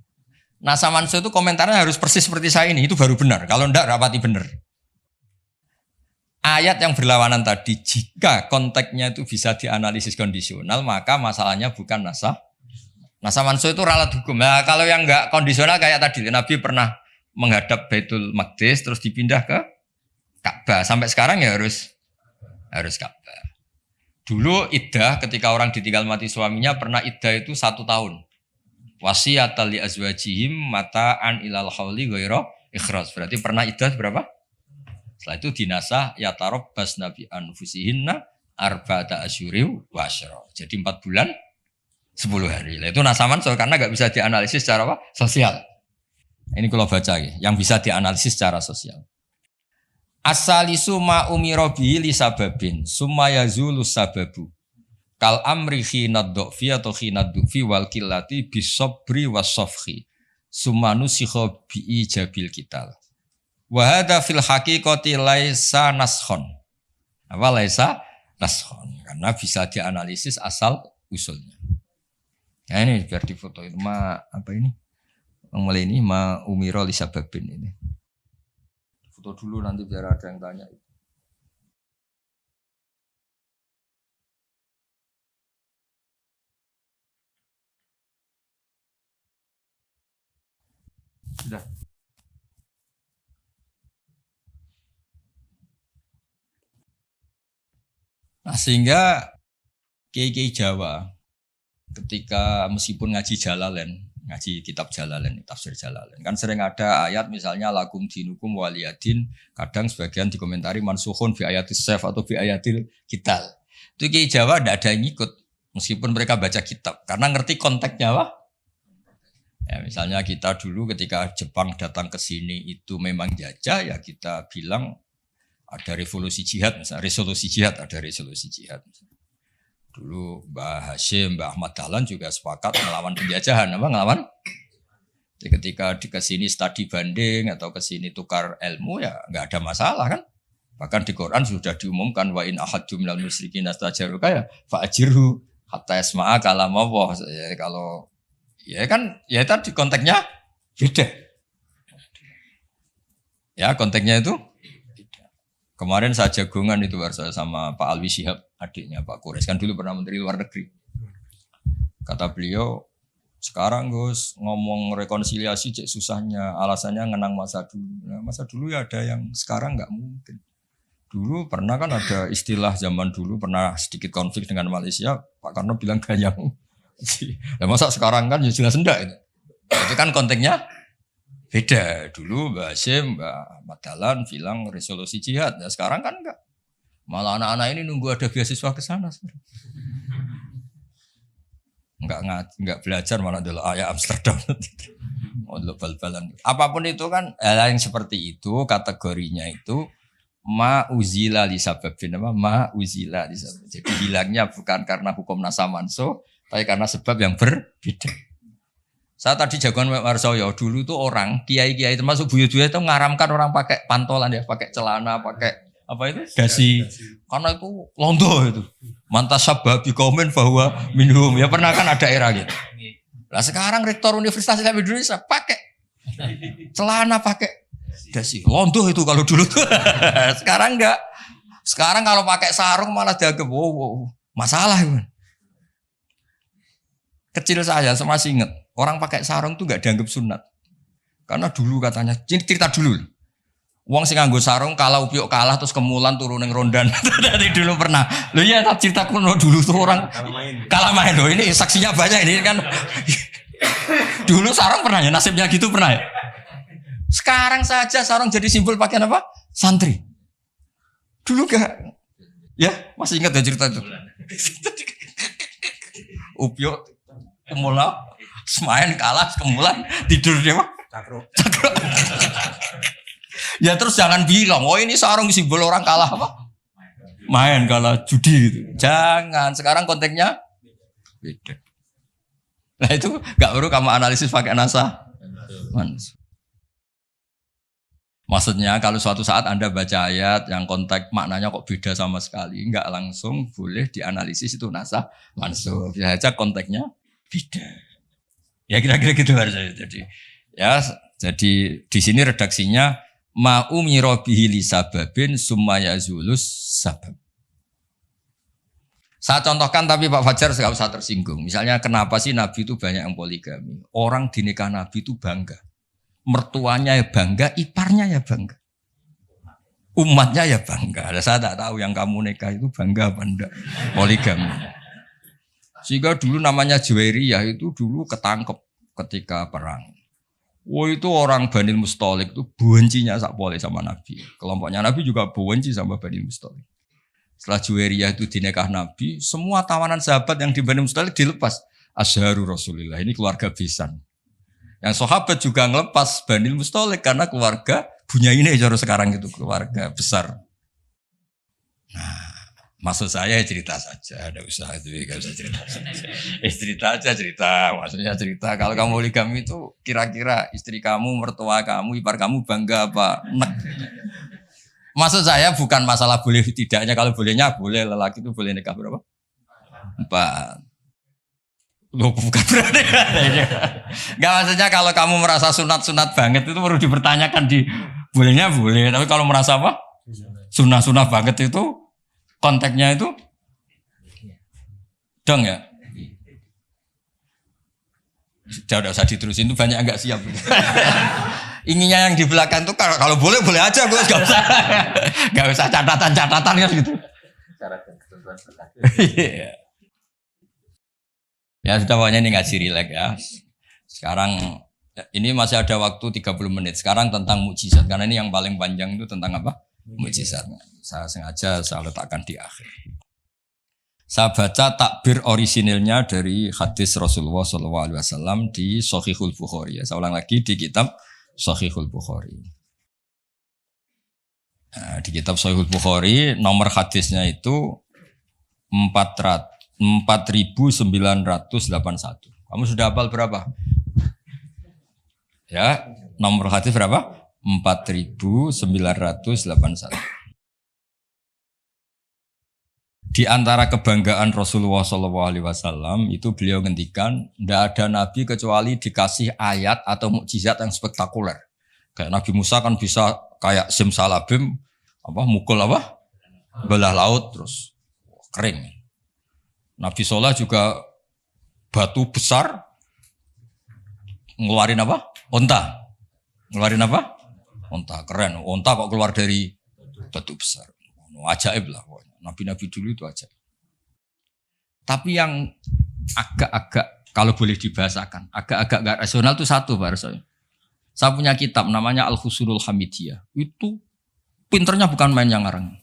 Nasa mansuh itu komentarnya harus persis seperti saya ini, itu baru benar. Kalau enggak rapati benar. Ayat yang berlawanan tadi, jika konteksnya itu bisa dianalisis kondisional, maka masalahnya bukan nasa mansuh itu ralat hukum. Nah, kalau yang enggak kondisional kayak tadi, Nabi pernah menghadap Baitul Maqdis terus dipindah ke Ka'bah. Sampai sekarang ya harus Ka'bah. Dulu iddah ketika orang ditinggal mati suaminya pernah iddah itu 1 tahun. Wasiyatan li azwajihim mata'an ilal hauli ghaira ikhraj. Berarti pernah iddah berapa? Setelah itu dinasah yatarabbas nabi anfusihinna arba'ata asyuri wa asyra. Jadi 4 bulan 10 hari. Nah, itu nasaman soal karena enggak bisa dianalisis secara apa? Sosial. Ini kalau baca ya, yang bisa dianalisis secara sosial. Asalisu ma umira bihi li sababin summa yazulu sababu. Kal amri khinad du'fi atau khinad du'fi wal qillati bisabri wasafhi. Summa nusikha bi ijabil kital. Wa hadza fil haqiqati laisa naskhon. Apa laisa naskhon? Karena bisa dianalisis asal usulnya. Nah ini biar difoto itu apa ini? Mulai ini ma umira li sababin ini. Foto dulu nanti biar ada yang tanya. Sudah. Nah, sehingga kiai-kiai Jawa ketika meskipun ngaji Jalalain, ngaji kitab Jalalain, tafsir Jalalain, kan sering ada ayat misalnya lakum dinukum waliyadin, kadang sebagian dikomentari mansukhun fi ayatis saf atau fi ayatil kital. Itu kiai Jawa tidak ada yang ikut meskipun mereka baca kitab karena ngerti konteksnya apa? Ya, misalnya kita dulu ketika Jepang datang ke sini itu memang jajah, ya kita bilang ada revolusi jihad, misalnya resolusi jihad, ada resolusi jihad. Misalnya. Dulu Mbah Hashim, Mbah Ahmad Dahlan juga sepakat melawan penjajahan, apa ngelawan? Jadi ketika di kesini studi banding atau kesini tukar ilmu ya nggak ada masalah kan? Bahkan di Quran sudah diumumkan wa in ahadum minal musyrikin astajaruka ya fa'ajirhu hatta yasma'a kalam Allah. Ya, kalau ya kan ya tadi konteksnya beda. Ya konteksnya itu kemarin saya jagongan itu saya sama Pak Alwi Shihab, adiknya Pak Kures, kan dulu pernah Menteri Luar Negeri. Kata beliau, sekarang Gus ngomong rekonsiliasi cek susahnya, alasannya ngenang masa dulu. Nah, masa dulu ya ada yang sekarang nggak mungkin. Dulu pernah kan ada istilah zaman dulu pernah sedikit konflik dengan Malaysia, Pak Karno bilang ganyang. Nah, masa sekarang kan ya jelas enggak itu. Itu kan konteksnya beda. Dulu Mbak Hashim, Mbak Madalan bilang resolusi jihad. Nah, sekarang kan enggak. Malah anak-anak ini nunggu ada beasiswa ke sana. Enggak belajar malah dulu ayat Amsterdam. Oh, bal-balan. Apapun itu kan hal yang seperti itu kategorinya itu ma'uzila li sababin apa ma'uzila li sabab. Jadi hilangnya bukan karena hukum nasa mansuh, tapi karena sebab yang berbeda. Saya tadi jagoan Pak Warsoyo, dulu tuh orang, kiai-kiai termasuk buyut-buyut itu ngaramkan orang pakai pantolan ya, pakai celana, pakai apa itu? Dasi. Karena itu londo itu. Mantas sababi komen bahwa minum. Ya pernah kan ada era gitu. Nah sekarang rektor Universitas Islam Indonesia pakai celana, pakai dasi. Londo itu kalau dulu tuh. Sekarang enggak. Sekarang kalau pakai sarung malah dianggap wow, masalah itu. Kecil saya masih ingat. Orang pakai sarung tuh gak dianggap sunat. Karena dulu katanya, cerita dulu. Wong sing nganggo sarung kalah upyuk kalah terus kemulan turun ning rondan. Dari dulu pernah. Loh iya tak cerita kuno dulu tuh orang kalah main loh. Ini saksinya banyak ini kan. Dulu sarung pernah ya, nasibnya gitu pernah ya. Sekarang saja sarung jadi simbol pakaian apa? Santri. Dulu gak. Ya, masih ingat ya cerita itu. Upyuk kemulan semain kalah kemulan tidur dia mah cakro. Ya terus jangan bilang oh ini sarung simbol orang kalah apa main kalah judi gitu. Jangan, sekarang konteksnya beda. Nah itu gak perlu kamu analisis pakai nasa. Maksudnya kalau suatu saat Anda baca ayat yang konteks maknanya kok beda sama sekali, enggak langsung boleh dianalisis itu nasa mansuh. Bisa saja konteksnya beda. Ya kira-kira gitu harusnya. Jadi di sini redaksinya ma'umiro bihi li sababin summa yazulus sabab. Saya contohkan tapi Pak Fajar enggak usah tersinggung. Misalnya kenapa sih Nabi itu banyak yang poligami? Orang di nikah Nabi itu bangga. Mertuanya ya bangga, iparnya ya bangga. Umatnya ya bangga. Saya tak tahu yang kamu nikah itu bangga apa enggak poligami. Sehingga dulu namanya Juwairiyah itu dulu ketangkep ketika perang. Itu orang Bani Mustalik itu bencinya sak pole sama Nabi. Kelompoknya Nabi juga benci sama Bani Mustalik. Setelah Juwairiyah itu dinikah Nabi, semua tawanan sahabat yang di Bani Mustalik dilepas. Asharu Rasulillah, ini keluarga besan. Yang sahabat juga ngelepas Bani Mustalik karena keluarga Bunyainah cara sekarang itu keluarga besar. Nah, maksud saya cerita saja, ada usaha itu gak usah cerita. Cerita aja cerita, maksudnya cerita. Kalau kamu poligami itu kira-kira istri kamu, mertua kamu, ipar kamu bangga apa? Nek. Maksud saya bukan masalah boleh tidaknya, kalau bolehnya boleh lelaki itu boleh nikah berapa? 4. Loh bukan berarti. Gak maksudnya kalau kamu merasa sunat-sunat banget itu perlu dipertanyakan di bolehnya boleh, tapi kalau merasa apa? Sunah-sunah banget itu konteksnya itu dong ya. Sudah usah diterusin, itu banyak yang nggak siap. Inginnya yang di belakang tuh kalau boleh aja gue nggak usah catatan kan gitu. Ya sudah, pokoknya ini ngaji rileks ya. Sekarang ini masih ada waktu 30 menit. Sekarang tentang mukjizat, karena ini yang paling panjang itu tentang apa? Mukjizat. Saya sengaja saya letakkan di akhir. Saya baca takbir orisinilnya dari hadis Rasulullah SAW di Shahihul Bukhari. Ya, saya ulang lagi di kitab Shahihul Bukhari. Nah, di kitab Shahihul Bukhari nomor hadisnya itu 4981. Kamu sudah hafal berapa? Ya, nomor hadis berapa? 4981. Di antara kebanggaan Rasulullah SAW itu beliau ngendikan, tidak ada nabi kecuali dikasih ayat atau mukjizat yang spektakuler. Kayak Nabi Musa kan bisa kayak simsalabim, mukul belah laut terus kering. Nabi Soleh juga batu besar ngeluarin onta. Ngeluarin onta, keren. Onta kok keluar dari batu besar. Ajaib lah. Nabi-nabi dulu itu aja. Tapi yang agak-agak, kalau boleh dibahasakan, agak-agak gak rasional itu satu Pak Rasul. Saya punya kitab namanya Al-Husulul Hamidiyah. Itu pinternya bukan main yang ngarang.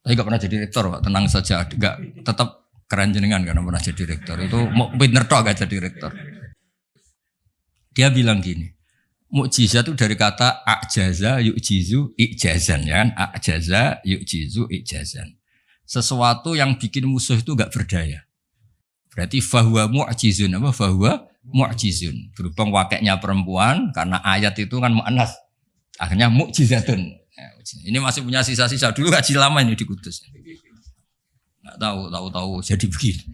Saya gak pernah jadi rektor Pak, tenang saja. Gak, tetap keren jenengan karena pernah jadi rektor. Itu pinter toh gak jadi rektor. Dia bilang gini, mukjizat itu dari kata a'jaza yu'jizu i'jazan, ya kan? A'jaza yu'jizu i'jazan. Sesuatu yang bikin musuh itu enggak berdaya. Berarti fahuwa mu'jizun, fahuwa mu'jizun. Berhubung wakeknya perempuan karena ayat itu kan mu'annas. Akhirnya mukjizatun. Ini masih punya sisa-sisa, dulu ngaji lama ini di Kudus. Enggak tahu jadi begini.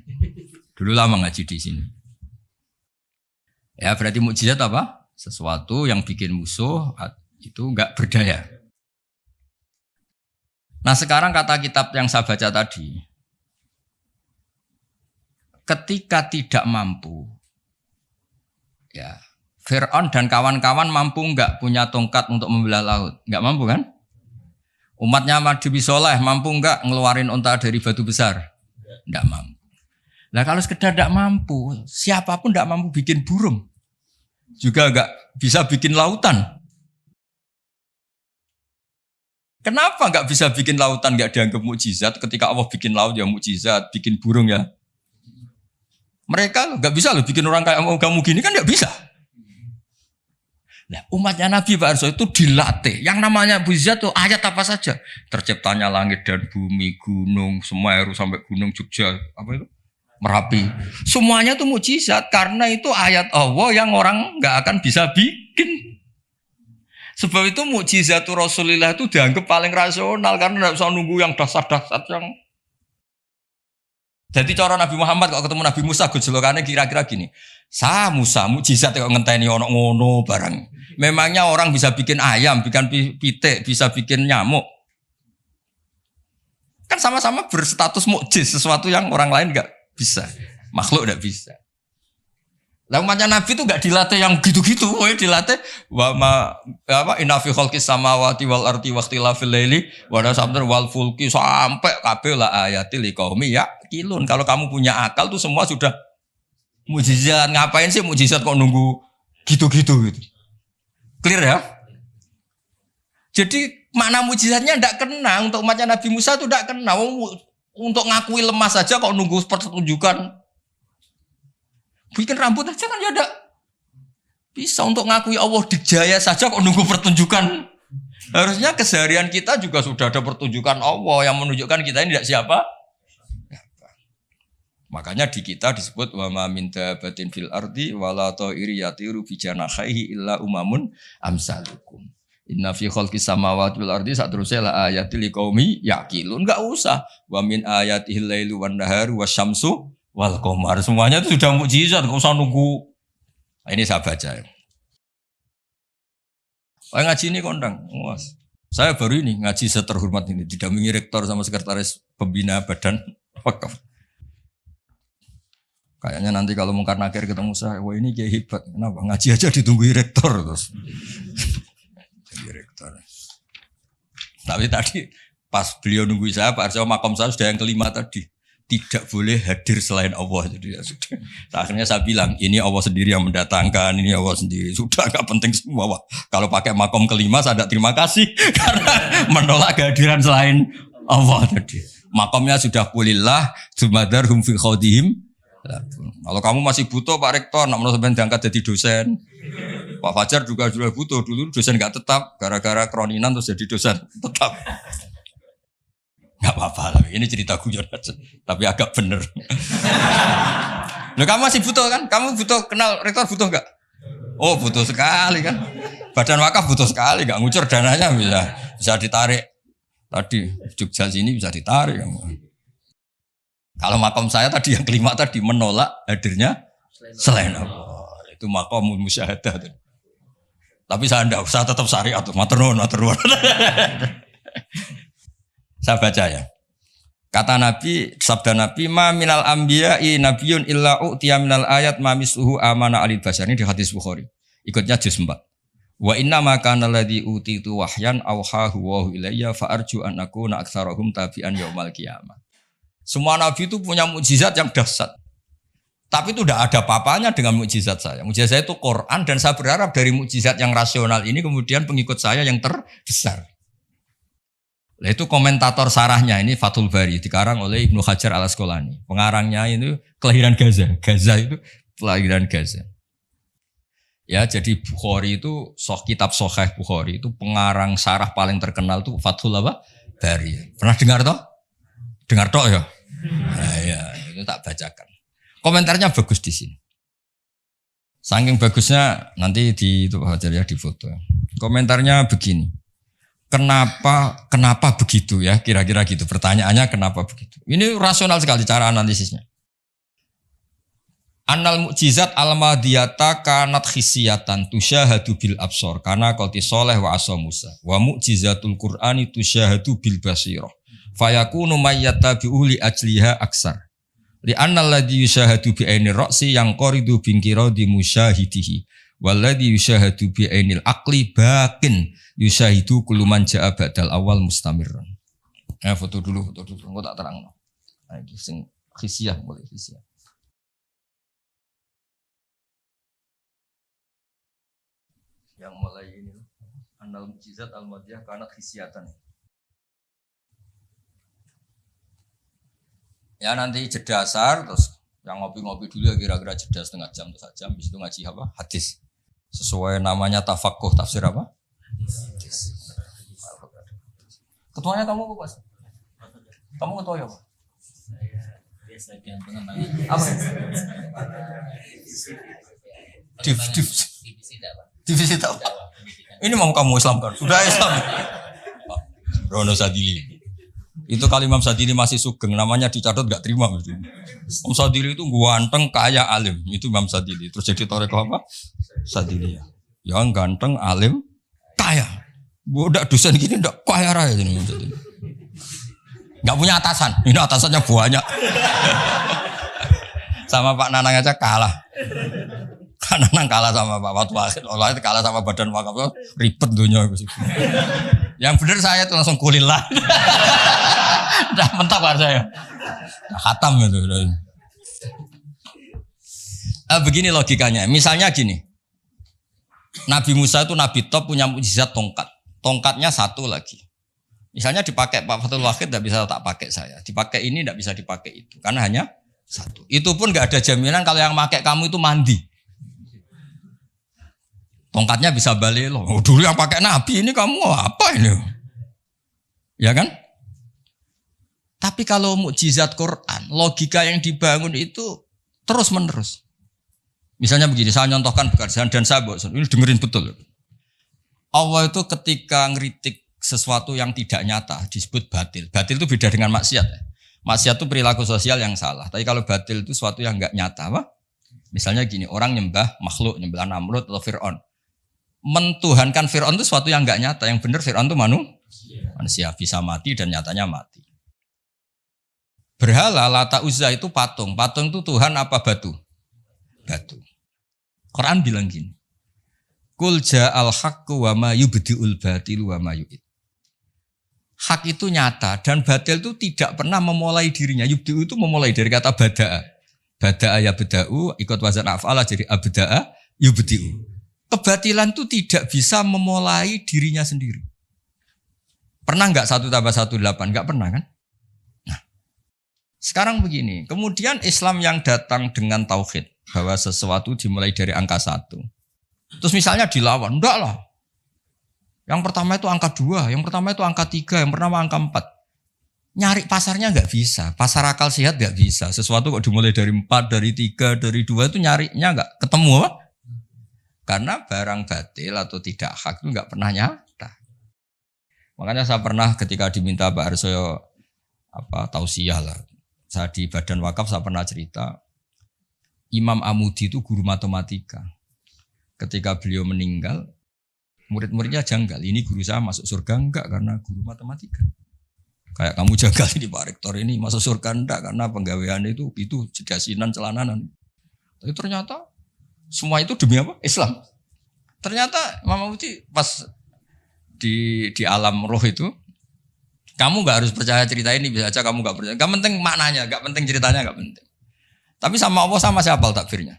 Dulu lama ngaji di sini. Ya, berarti mukjizat apa? Sesuatu yang bikin musuh itu enggak berdaya. Nah sekarang kata kitab yang saya baca tadi, ketika tidak mampu, ya Fir'aun dan kawan-kawan mampu enggak punya tongkat untuk membelah laut? Enggak mampu kan? Umatnya Nabi Soleh mampu enggak ngeluarin unta dari batu besar? Enggak mampu. Nah kalau sekedar enggak mampu, siapapun enggak mampu bikin burung. Juga enggak bisa bikin lautan. Kenapa enggak bisa bikin lautan enggak dianggap mukjizat? Ketika Allah bikin laut ya mukjizat, bikin burung ya. Mereka enggak bisa loh bikin orang kayak kamu gini kan enggak bisa. Nah, umatnya Nabi Pak Arso itu dilatih. Yang namanya mukjizat tuh ayat apa saja. Terciptanya langit dan bumi, gunung, Semeru sampai gunung Jogja, Merapi. Semuanya itu mukjizat karena itu ayat Allah yang orang enggak akan bisa bikin. Sebab itu mukjizat Rasulullah itu dianggap paling rasional karena enggak usah nunggu yang dasar-dasar yang. Jadi cara Nabi Muhammad kalau ketemu Nabi Musa gejolokannya kira-kira gini. Musa mukjizat kok ngenteni ono ngono barang. Memangnya orang bisa bikin ayam, bikin pitik, bisa bikin nyamuk. Kan sama-sama berstatus mukjiz, sesuatu yang orang lain enggak bisa, makhluk tidak bisa. Lah umatnya Nabi itu enggak dilatih yang gitu-gitu, dilatih inna fi khalqis samawati wal ardi waqtilafil laili wa nasabdur wal fulki sampai kabeh la ayatil liqaumi yaqilun. Kalau kamu punya akal tuh semua sudah mukjizat. Ngapain sih mukjizat kok nunggu gitu-gitu gitu. Clear ya? Jadi makna mukjizatnya enggak kena untuk umatnya Nabi Musa itu enggak kena. Untuk ngakui lemah saja kok nunggu pertunjukan. Bikin rambut aja kan ya enggak bisa. Untuk ngakui Allah dijaya saja kok nunggu pertunjukan. Harusnya keseharian kita juga sudah ada pertunjukan Allah yang menunjukkan kita ini tidak siapa. Makanya di kita disebut wa ma min dabatin fil ardi wala ta'iri yatiru bi janahihi illa umamun amsalukum. Inna fi khalqis samawati wal ardi satrusnya la ayatil liqaumi yaqilun. Enggak usah. Wa min ayatihil lailu wan naharu wasyamsu wal qamar. Semuanya itu sudah mukjizat, enggak usah nunggu. Nah, ini saya baca. Ngaji ini kondang. Saya baru ini ngaji seterhormat ini didampingi rektor sama sekretaris pembina badan wakaf. Kayaknya nanti kalau Mungkar Nakir ketemu saya, wah ini kayak hebat. Kenapa? Ngaji aja ditunggu rektor terus. Jadi rektor. Tapi tadi pas beliau nunggu saya, Pak Arso makom saya sudah yang kelima tadi. Tidak boleh hadir selain Allah. Jadi ya sudah. Akhirnya saya bilang, ini Allah sendiri yang mendatangkan, ini Allah sendiri. Sudah gak penting semua. Wah, kalau pakai makom kelima saya tidak terima kasih. Karena menolak kehadiran selain Allah tadi. Makomnya sudah kulillah, jumadarhum fi khawdihim. Kalau kamu masih butuh Pak Rektor, nak menurut sampai diangkat jadi dosen. Pak Fajar juga butuh, dulu dosen gak tetap, gara-gara kroninan terus jadi dosen tetap. Gak apa-apa, ini cerita guyon aja, tapi agak bener. Loh, kamu masih butuh kan? Kamu butuh kenal Rektor butuh gak? Oh butuh sekali kan. Badan wakaf butuh sekali, gak ngucur dananya bisa ditarik. Tadi Jogja sini bisa ditarik kamu. Kalau makom saya tadi yang kelima tadi menolak hadirnya selain Allah. Itu makom musyahadah. Tapi saya tetap syariat. Maturnuun. Saya baca ya. Kata Nabi, sabda Nabi, ma minal anbiya'i nabiyyun illa u'tiya minal ayat ma misluhu amana alil bashar. Ini di hadis Bukhari. Ikutnya juz 4. Wa inna ma kana alladhi utitu wahyan awhahu wa ilayya fa arju an akuna aktsarahum tabi'an yaumal qiyamah. Semua nabi itu punya mukjizat yang dahsyat. Tapi itu tidak ada apa-apanya dengan mukjizat saya. Mukjizat saya itu Quran dan saya berharap dari mukjizat yang rasional ini kemudian pengikut saya yang terbesar. Nah, itu komentator sarahnya ini Fathul Bari dikarang oleh Ibnu Hajar Al-Asqalani. Pengarangnya itu kelahiran Gaza. Gaza itu kelahiran Gaza. Ya, jadi Bukhari itu kitab Sahih Bukhari itu pengarang sarah paling terkenal itu Fathul Bari. Pernah dengar toh? Dengar toh ya? Nah, ya, itu tak bacakan. Komentarnya bagus di sini. Saking bagusnya nanti di itu Hajar ya di foto. Komentarnya begini. Kenapa begitu ya? Kira-kira gitu. Pertanyaannya kenapa begitu? Ini rasional sekali cara analisisnya. Annal mukjizat al-madiyata kanat khisiyatan tusyahadu bil absor karena qati sholeh wa asa Musa. Wa mukjizatul Qur'ani tusyahadu bil basirah. Fayakunu mayyatabi'u li ajliha aksar. Li anna alladhi yushahadu bi ainir ra'si yang qoridu bingkiradi musyahidihi. Walladhi yushahadu bi ainil aqli baqin yushahidu kullu man ja'a ba'dal awal mustamirran. Foto dulu, engko tak terangno. Nah, iki sing khisiyah boleh khisiyah. Yang mulai ini annal mukjizat al-madiyah kana khisiyatan. Ya nanti jeda asar terus yang ngopi-ngopi dulu ya kira-kira jeda setengah jam atau jam habis itu ngaji apa? Hadis. Sesuai namanya tafaqquh tafsir apa? Hadis. Ketuanya kamu apa, Pak? Kamu ketua ya, Pak? Saya biasa ganteng tangan. Apa? Divisi dakwah. Ini mau kamu Islamkan. Sudah Islam. Rono Sadili. Itu kali Imam Sadili masih sugeng, namanya dicatat gak terima. Imam Sadili itu ganteng, kaya, alim. Itu Imam Sadili. Terus jadi torekoh apa? Sadili ya. Yang ganteng, alim, kaya. Budak dosen gini ndak kaya raya jadi Imam Sadili. Gak punya atasan. Ini atasannya banyak. Sama Pak Nanang aja kalah. Nanang kalah sama Pak Fatwa. Allah itu kalah sama badan wakaf. Ribet dunia. Yang benar saya itu langsung kulillah. Udah mentok kan saya. Udah khatam itu. Begini logikanya. Misalnya gini. Nabi Musa itu Nabi top punya mukjizat tongkat. Tongkatnya satu lagi. Misalnya dipakai Pak Fathul Wahid tidak bisa tak pakai saya. Dipakai ini tidak bisa dipakai itu. Karena hanya satu. Itu pun gak ada jaminan kalau yang pakai kamu itu mandi. Tongkatnya bisa balik loh. Oh, dulu yang pakai Nabi ini kamu apa ini? Ya kan? Tapi kalau mukjizat Quran, logika yang dibangun itu terus menerus. Misalnya begini, saya nyontohkan pekerjaan dan saya bosan. Ini dengerin betul. Allah itu ketika ngeritik sesuatu yang tidak nyata disebut batil. Batil itu beda dengan maksiat. Maksiat itu perilaku sosial yang salah. Tapi kalau batil itu sesuatu yang enggak nyata, apa? Misalnya gini, orang nyembah makhluk, nyembah Namrud atau Fir'aun. Mentuhankan Fir'aun itu sesuatu yang enggak nyata. Yang benar Fir'aun itu manusia bisa mati dan nyatanya mati. Berhala Lata Uzza itu patung. Patung itu Tuhan apa batu? Batu. Quran bilang gini. Qul ja'al haqqu wa ma yubdi'ul batilu wa ma yu'id. Hak itu nyata dan batil itu tidak pernah memulai dirinya. Yubdi'u itu memulai dari kata bada'a. Bada'a ya beda'u, ikut wazan af'ala jadi abda'a yubdi'u. Kebatilan itu tidak bisa memulai dirinya sendiri. Pernah enggak 1 tambah 1 8? Enggak pernah kan? Nah, sekarang begini. Kemudian Islam yang datang dengan tauhid. Bahwa sesuatu dimulai dari angka 1. Terus misalnya dilawan. Enggak lah. Yang pertama itu angka 2. Yang pertama itu angka 3. Yang pertama angka 4. Nyari pasarnya enggak bisa. Pasar akal sehat enggak bisa. Sesuatu kok dimulai dari 4, dari 3, dari 2 itu nyarinya enggak ketemu apa? Karena barang batil atau tidak hak itu enggak pernah nyata. Makanya saya pernah ketika diminta Pak Arsoyo tausiah lah. Saya di Badan Wakaf saya pernah cerita Imam Amudi itu guru matematika. Ketika beliau meninggal, murid-muridnya janggal. Ini guru saya masuk surga enggak karena guru matematika. Kayak kamu janggal ini Pak Rektor ini masuk surga enggak karena penggawaian itu jedasinan celananan. Tapi ternyata semua itu demi apa? Islam. Ternyata Imam Amudi pas di alam roh itu, kamu nggak harus percaya cerita ini, bisa aja kamu nggak percaya. Gak penting maknanya, gak penting ceritanya, gak penting. Tapi sama Allah sama siapa takbirnya?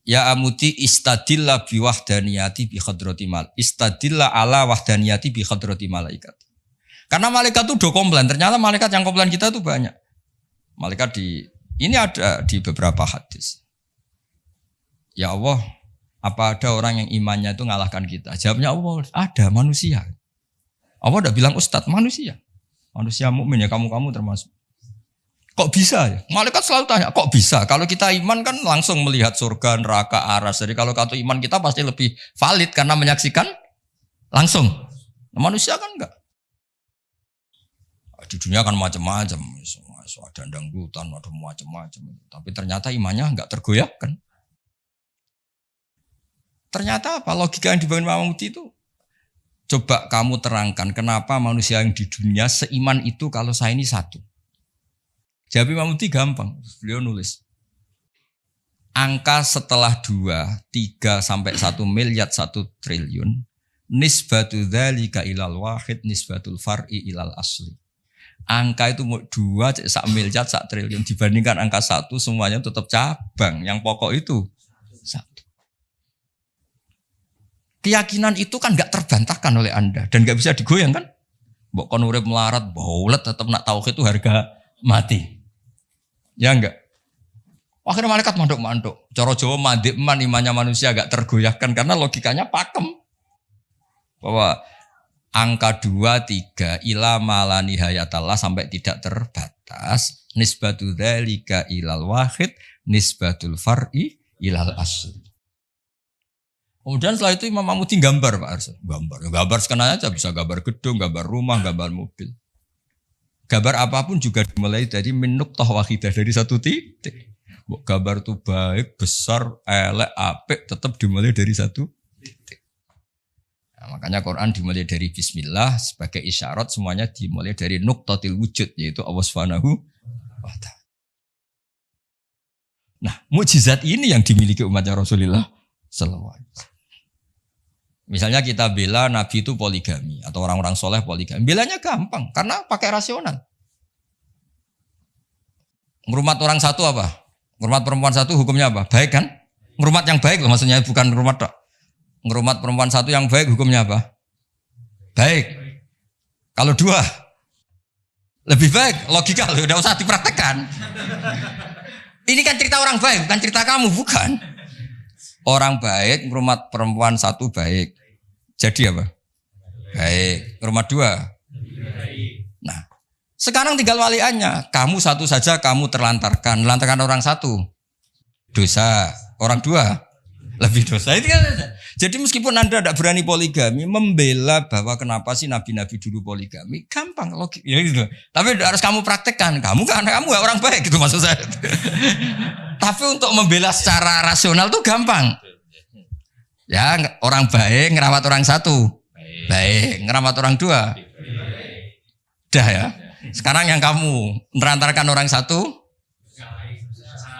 Ya Amudi istadilla bi wahdaniyati bi khadrati mal. Istadilla ala wahdaniyati bi khadrati malaikat. Karena malaikat itu udah komplain. Ternyata malaikat yang komplain kita itu banyak. Malaikat ini ada di beberapa hadis. Ya Allah, apa ada orang yang imannya itu ngalahkan kita? Jawabnya Allah, ada manusia. Allah udah bilang ustadz, manusia. Manusia mukmin ya kamu termasuk. Kok bisa ya? Malaikat selalu tanya, kok bisa? Kalau kita iman kan langsung melihat surga, neraka, aras. Jadi kalau kartu iman kita pasti lebih valid karena menyaksikan langsung. Nah, manusia kan enggak. Di dunia kan macam-macam. Ada dangdutan, ada macam-macam. Tapi ternyata imannya enggak tergoyahkan. Ternyata apa? Logika yang dibangun Imam Amudi itu. Coba kamu terangkan kenapa manusia yang di dunia seiman itu kalau saya ini satu. Jawab Imam Amudi gampang. Beliau nulis. Angka setelah 2, 3 sampai 1 miliar 1 triliun. Nisbatu dzalika ilal wahid nisbatul far'i ilal asli. Angka itu 2, 1 miliar 1 triliun. Dibandingkan angka 1 semuanya tetap cabang. Yang pokok itu 1. Keyakinan itu kan gak terbantahkan oleh Anda. Dan gak bisa digoyang kan. Mbok kon urip melarat, baulet tetap nak tauhid itu harga mati. Ya enggak. Akhirnya malaikat manduk-manduk. Cara Jawa mandek man imannya manusia gak tergoyahkan. Karena logikanya pakem. Bahwa angka 2, 3 ila mala nihayatallah sampai tidak terbatas. Nisbatu dzalika ilal wahid nisbatul far'i ilal asli. Kemudian setelah itu Imam Amudi gambar Pak Arso. Gambar sekenanya aja bisa gambar gedung, gambar rumah, gambar mobil. Gambar apapun juga dimulai dari min nuqtah wahidah, dari satu titik. Gambar itu baik, besar, elek, apik tetap dimulai dari satu titik. Nah, makanya Quran dimulai dari bismillah sebagai isyarat semuanya dimulai dari nuqtatil wujud yaitu Allah Subhanahu wa ta'ala. Nah, mukjizat ini yang dimiliki umatnya Rasulullah sallallahu alaihi wasallam. Misalnya kita bela Nabi itu poligami atau orang-orang soleh poligami. Belanya gampang karena pakai rasional. Ngerumat orang satu apa? Ngerumat perempuan satu hukumnya apa? Baik kan? Ngerumat yang baik loh maksudnya bukan ngerumat tak. Ngerumat perempuan satu yang baik hukumnya apa? Baik. Kalau 2 lebih baik, logika loh, udah usah dipraktekkan. Ini kan cerita orang baik, bukan cerita kamu, bukan. Orang baik, ngerumat perempuan satu baik. Jadi apa? Baik. Ngerumat 2? Nah, sekarang tinggal waliannya. Kamu satu saja kamu terlantarkan. Melantarkan orang satu. Dosa. Orang 2? Lebih dosa. Itu kan. Jadi meskipun Anda tidak berani poligami, membela bahwa kenapa sih nabi-nabi dulu poligami, gampang logik. Ya gitu. Tapi harus kamu praktekkan. Kamu gak orang baik gitu maksud saya. Tapi untuk membela secara rasional tuh gampang. Ya orang baik ngerawat orang satu. Baik. Ngerawat orang 2. Dah ya. Sekarang yang kamu menerantarkan orang satu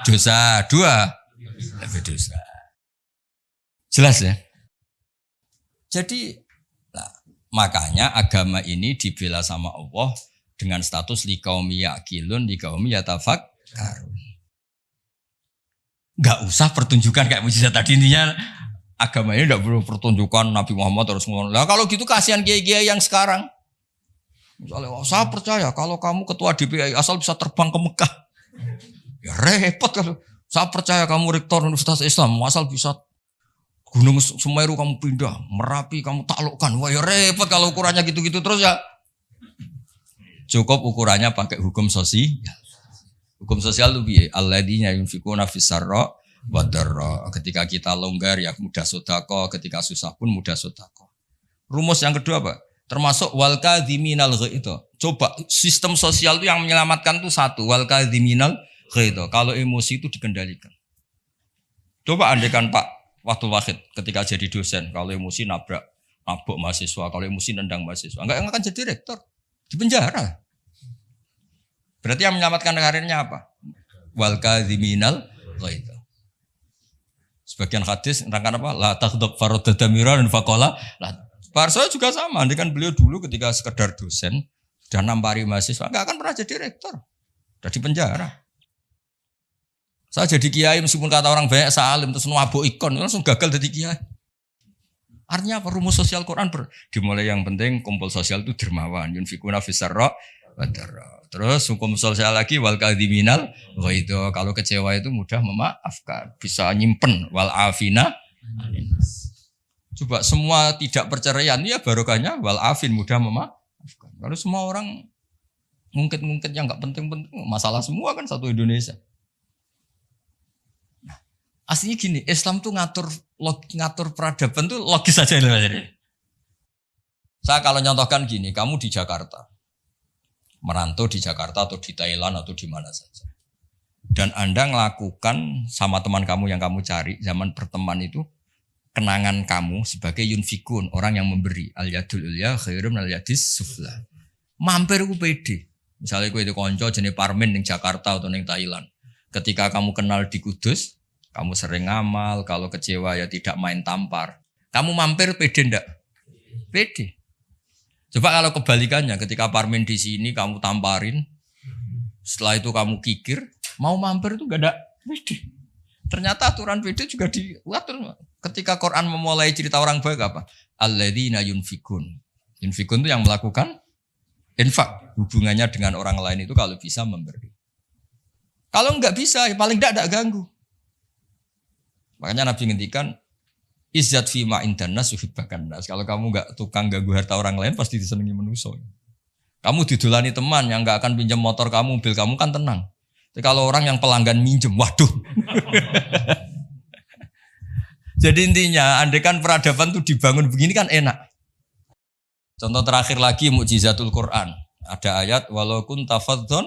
dosa, dua lebih dosa. Jelas ya? Jadi makanya agama ini dibela sama Allah dengan status liqaumi yaqilun, liqaumi yatafakkarun. Enggak usah pertunjukan kayak mujizat tadi, intinya agama ini enggak perlu pertunjukan Nabi Muhammad terus ngomong. Lah kalau gitu kasihan kiai-kiai yang sekarang. Misalnya, saya percaya kalau kamu ketua DPI asal bisa terbang ke Mekah. Ya repot kalau. Saya percaya kamu rektor Universitas Islam asal bisa Gunung Semeru kamu pindah, Merapi kamu taklukkan. Wah ya repot kalau ukurannya gitu-gitu terus ya. Cukup ukurannya pakai hukum sosial. Hukum sosial itu piye? Alladzina yunfikuna fis-sarra wa dharra. Ketika kita longgar ya mudah sedekah, ketika susah pun mudah sedekah. Rumus yang kedua apa? Termasuk wal kadhiminal ghaidh. Coba sistem sosial itu yang menyelamatkan itu satu, wal kadhiminal ghaidh. Kalau emosi itu dikendalikan. Coba andaikan Pak Waktu Wahid ketika jadi dosen, kalau emosi nabrak mahasiswa, kalau emosi nendang mahasiswa, enggak akan jadi rektor, di penjara. Berarti yang menyelamatkan karirnya apa? Wal kadhiminal ghaidh. Sebagian hadis nerangkan apa? La taghdab faradadamira dan faqala. Pak Arso juga sama, andaikan beliau dulu ketika sekedar dosen dan nampari mahasiswa, enggak akan pernah jadi rektor. Sudah di penjara. Saya jadi kiai meskipun kata orang banyak salim terus nuabuk ikon langsung gagal jadi kiai. Artinya apa? Rumus sosial Quran dimulai yang penting kumpul sosial itu dermawan, yunfikuna fis-sarra wa dharra. Terus hukum sosial lagi wal kadhiminal ghaidh. Kalau kecewa itu mudah memaafkan, bisa nyimpen wal afina. Coba semua tidak perceraian ya barokahnya wal afin mudah memaafkan. Kalau semua orang ngungkit-ngungkit yang enggak penting-penting masalah semua kan satu Indonesia. Aslinya gini, Islam tuh ngatur peradaban tuh logis aja. Saya kalau nyontohkan gini, kamu di Jakarta, merantau di Jakarta atau di Thailand atau di mana saja, dan Anda melakukan sama teman kamu yang kamu cari zaman berteman itu, kenangan kamu sebagai yunfikun, orang yang memberi, al yadul ulya khairum al yadis sufla. Mampir ku pede. Misalnya ku itu konco jenis Parmin di Jakarta atau di Thailand. Ketika kamu kenal di Kudus, kamu sering ngamal, kalau kecewa ya tidak main tampar. Kamu mampir pede ndak? Pede. Coba kalau kebalikannya, ketika Parmin di sini kamu tamparin, setelah itu kamu kikir, mau mampir itu gak ada pede. Ternyata aturan pede juga diatur. Ketika Quran memulai cerita orang baik apa? Alladzina yunfikun. Yunfikun itu yang melakukan infak. Hubungannya dengan orang lain itu kalau bisa memberi. Kalau enggak bisa, ya paling tidak ganggu. Makanya Nabi ngendikan izzat fima indanas yuhibbakan nas. Kalau kamu enggak tukang ganggu harta orang lain pasti disenangi manusia. Kamu didolani teman yang enggak akan pinjam motor kamu, mobil kamu kan tenang. Tapi kalau orang yang pelanggan minjem, waduh. Jadi intinya andaikan peradaban itu dibangun begini kan enak. Contoh terakhir lagi mukjizatul Quran. Ada ayat walau kunta fadhdhan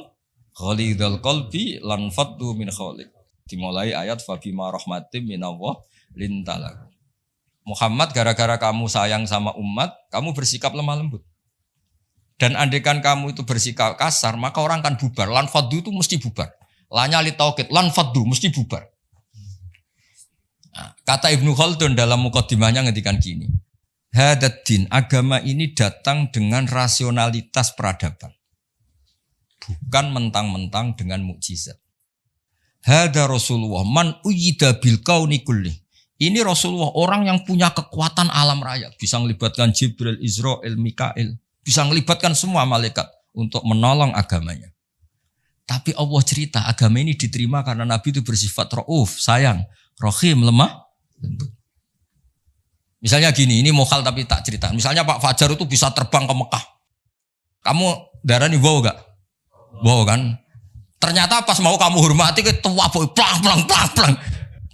ghalidhal qalbi lan faddu min khawlik. Dimulai ayat fabima rahmatim minallah lintalak. Muhammad gara-gara kamu sayang sama umat, kamu bersikap lemah lembut. Dan andaikan kamu itu bersikap kasar, maka orang akan bubar. Lan faddu itu mesti bubar. Lanya li taukid, lan faddu mesti bubar. Nah, kata Ibnu Khaldun dalam mukadimahnya ngendikan gini. Hadaddin, agama ini datang dengan rasionalitas peradaban. Bukan mentang-mentang dengan mukjizat. Hada Rasulullah man uyida bil kauni kulli. Ini Rasulullah orang yang punya kekuatan alam raya, bisa melibatkan Jibril, Israel, Mikail, bisa melibatkan semua malaikat untuk menolong agamanya. Tapi Allah cerita agama ini diterima karena Nabi itu bersifat rauf, sayang, rahim, lemah lembut. Misalnya gini, ini mokal tapi tak cerita. Misalnya Pak Fajar itu bisa terbang ke Mekah. Kamu darani wow gak? Wow kan? Ternyata pas mau kamu hormati ke tua boy plang.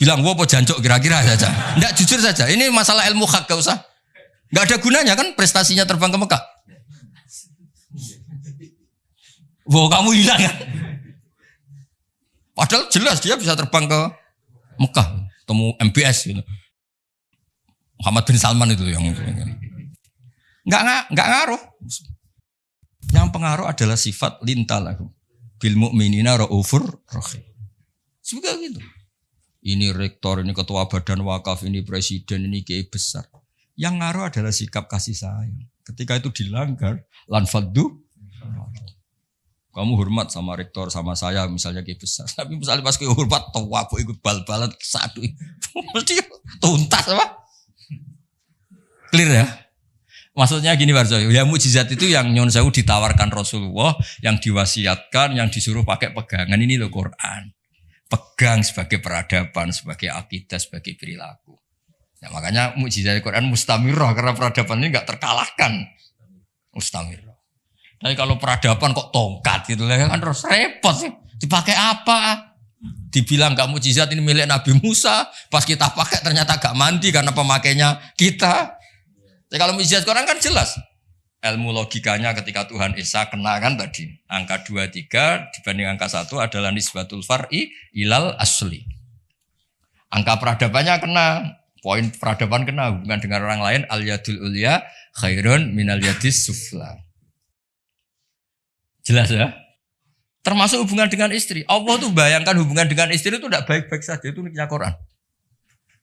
Bilang wow apa jancok kira-kira saja. Enggak jujur saja. Ini masalah ilmu hak gak usah. Enggak ada gunanya kan prestasinya terbang ke Mekah. Wow kamu hilang kan? Padahal jelas dia bisa terbang ke Mekah, temu MBS gitu. Muhammad bin Salman itu yang enggak ngaruh. Yang pengaruh adalah sifat lintalahu. Bil mu'minina raufur rahim. Juga gitu. Ini rektor, ini ketua badan wakaf, ini presiden, ini kiai besar. Yang ngaruh adalah sikap kasih sayang. Ketika itu dilanggar, lan faddu. Kamu hormat sama rektor, sama saya, misalnya kiai besar. Tapi misalnya pas kiai hormat, tua aku ikut bal-balan satu. Mesti tuntas apa? Clear ya? Maksudnya gini Warso, ya mukjizat itu yang Nyon Sewu ditawarkan Rasulullah, yang diwasiatkan, yang disuruh pakai pegangan ini loh Quran. Pegang sebagai peradaban, sebagai akidah, sebagai perilaku. Ya, makanya mukjizat Quran mustamirah karena peradaban ini enggak terkalahkan. Mustamirah. Tapi kalau peradaban kok tongkat gitu kan terus repot sih. Dipakai apa? Dibilang enggak mukjizat ini milik Nabi Musa, pas kita pakai ternyata enggak mandi karena pemakainya kita. Jadi kalau mukjizat Quran kan jelas. Ilmu logikanya ketika Tuhan Esa kena kan tadi. Angka 2, 3 dibanding angka 1 adalah nisbatul far'i ilal asli. Angka peradabannya kena. Poin peradaban kena. Hubungan dengan orang lain. Al-yadul ulya khairun minal yadis sufla. Jelas ya? Termasuk hubungan dengan istri. Allah tuh bayangkan hubungan dengan istri itu tidak baik-baik saja. Itu niknya Quran.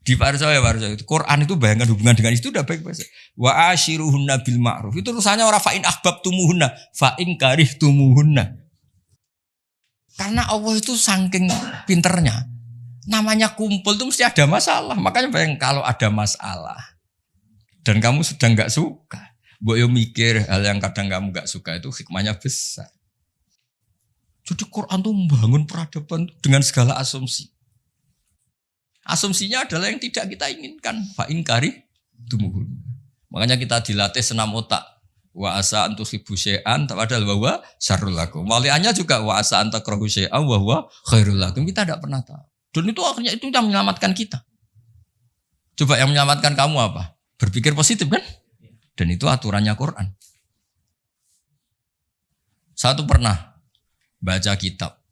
Di Warsa itu Quran itu bayangkan hubungan dengan istri itu udah baik-baik saja. Wa ashiruhunna bil ma'ruf. Itu urusannya orang fa'in ahbabtumuhunna, fa'in karihtumuhunna. Karena Allah itu saking pinternya. Namanya kumpul itu mesti ada masalah. Makanya bayang kalau ada masalah dan kamu sedang enggak suka, mbok yo mikir hal yang kadang kamu enggak suka itu hikmahnya besar. Jadi Quran tuh membangun peradaban dengan segala asumsi. Asumsinya adalah yang tidak kita inginkan. Fa'in karihtumuhunna. Makanya kita dilatih senam otak. Wa asa antusibu syai'an padahal bahwa syarrul lakum. Waliannya juga wa asa antakrahu syai'an wa huwa khairul lakum. Kita tidak pernah tahu. Dan itu akhirnya itu yang menyelamatkan kita. Coba yang menyelamatkan kamu apa? Berpikir positif kan? Dan itu aturannya Quran. Satu pernah baca kitab.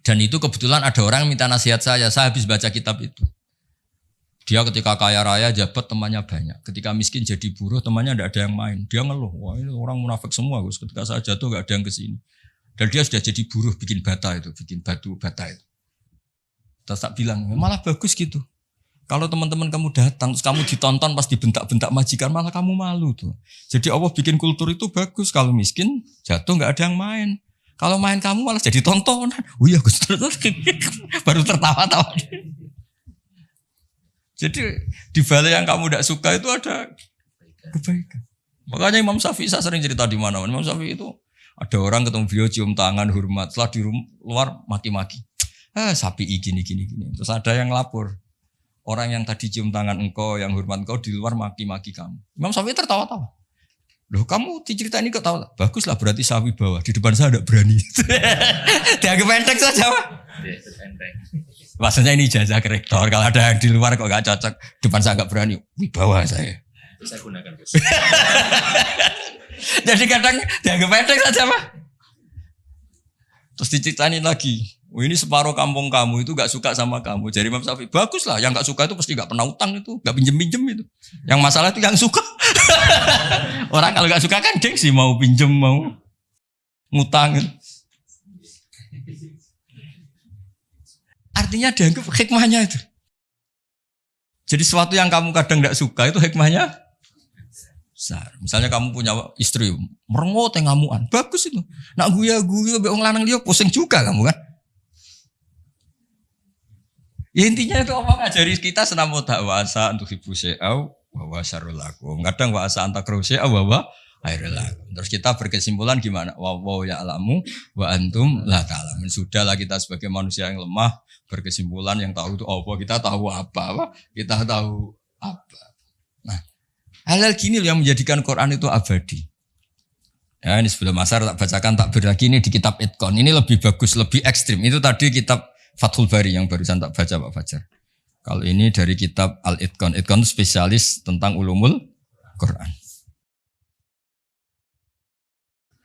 Dan itu kebetulan ada orang minta nasihat saya habis baca kitab itu. Dia ketika kaya raya jabat temannya banyak. Ketika miskin jadi buruh temannya tidak ada yang main. Dia ngeluh, wah ini orang munafik semua Gus. Ketika saya jatuh gak ada yang kesini. Dan dia sudah jadi buruh bikin bata itu, bikin batu bata itu. Terus tak bilang, malah bagus gitu. Kalau teman-teman kamu datang, terus kamu ditonton pas dibentak-bentak majikan, malah kamu malu tuh. Jadi Allah bikin kultur itu bagus. Kalau miskin jatuh gak ada yang main. Kalau main kamu malah jadi tontonan. Oh iya Gus, baru tertawa-tawa. Jadi di balik yang kamu tidak suka itu ada kebaikan. Makanya Imam Syafi'i saya sering cerita di mana. Imam Syafi'i itu ada orang ketemu beliau cium tangan hormat, setelah di luar maki-maki. Sapi gini. Terus ada yang lapor. Orang yang tadi cium tangan engkau, yang hormat engkau di luar maki-maki kamu. Imam Syafi'i tertawa-tawa. Loh kamu diceritain ini kok tahu? Baguslah berarti sawi bawah. Di depan saya tidak berani. Dianggap enteng saja Pak. Maksudnya ini ijazah ke rektor. Kalau ada yang di luar kok gak cocok. Depan saya gak berani. Wibawa saya. Saya gunakan Gus. Jadi kadang dianggap enteng saja Pak. Terus diceritain lagi. Oh, ini separuh kampung kamu itu gak suka sama kamu. Jadi Imam Syafi'i, baguslah. Yang gak suka itu pasti gak pernah utang itu. Gak pinjem-pinjem itu. Yang masalah itu yang suka. Orang kalau gak suka kan gengsi mau pinjem, mau ngutang. Artinya dianggap hikmahnya itu. Jadi sesuatu yang kamu kadang gak suka itu hikmahnya besar. Misalnya kamu punya istri merengut yang ngamuan. Bagus itu. Nak guya-guya be wong lanang dia pusing juga kamu kan. Ya intinya itu apa ngajari kita senam otak wasa untuk ibu syai'au wa syarrul lakum. Kadang wasa antakru syai'au wa khairul lakum. Terus kita berkesimpulan gimana? Wa ya'lamu wa antum la ta'lamun. Sudahlah kita sebagai manusia yang lemah berkesimpulan yang tahu itu apa. Kita tahu apa? Kita tahu apa. Nah, hal-hal gini yang menjadikan Quran itu abadi. Ya ini sebelum asar tak bacakan takbir lagi ini di kitab Itqan. Ini lebih bagus, lebih ekstrim. Itu tadi kitab Fathul Bari yang barusan tak baca Pak Fajar. Kalau ini dari kitab Al-Itqan. Itqan spesialis tentang ulumul Quran.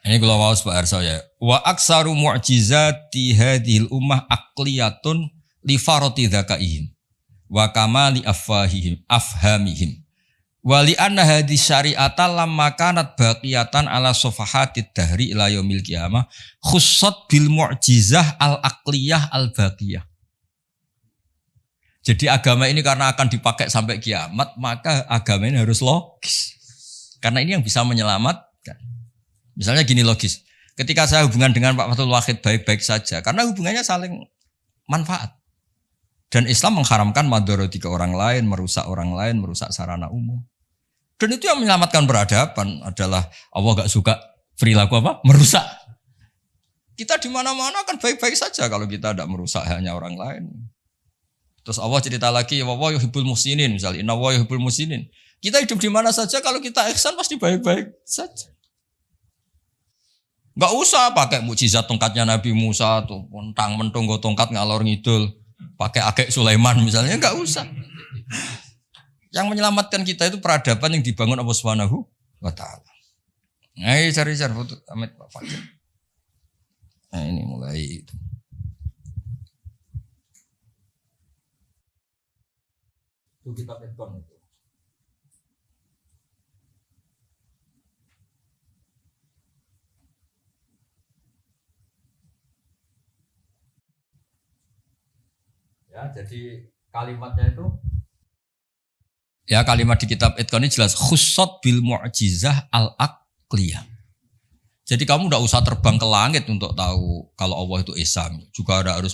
Ini kalau mau Pak Arso ya. Wa aksaru mu'jizati hadhil ummah aqliyatun li farati dzakaihim wa kamali afhamihim Wali anna hadis syari'ata lamma kanat baqiyatan ala sofahatid dahri ila yaumil qiyamah khussat bil mu'jizah al-aqliyah al-baqiyah. Jadi agama ini karena akan dipakai sampai kiamat, maka agama ini harus logis. Karena ini yang bisa menyelamatkan. Misalnya gini logis. Ketika saya hubungan dengan Pak Fathul Wahid baik-baik saja, karena hubungannya saling manfaat. Dan Islam mengharamkan madharati ke orang lain, merusak orang lain, merusak sarana umum. Dan itu yang menyelamatkan peradaban adalah Allah gak suka perilaku apa? Merusak. Kita di mana-mana kan baik-baik saja kalau kita tidak merusak hanya orang lain. Terus Allah cerita lagi, wa yuhibbul muhsinin misalnya, inna wa yuhibbul muhsinin. Kita hidup di mana saja kalau kita ihsan pasti baik-baik saja. Gak usah pakai mukjizat tongkatnya Nabi Musa tuh, mentang-mentang go tongkat ngalor ngidul, pakai akek Sulaiman misalnya, gak usah. Yang menyelamatkan kita itu peradaban yang dibangun Allah Subhanahu wa taala. Nah, cari-cari foto Amit Pak Fakir. Nah, ini mulai itu. Itu kitab Edkon itu. Ya, jadi kalimatnya itu ya kalimat di kitab Edkon ini jelas khussat bil mu'jizah al-aqliyah. Jadi kamu tidak usah terbang ke langit untuk tahu kalau Allah itu Esa. Juga ada harus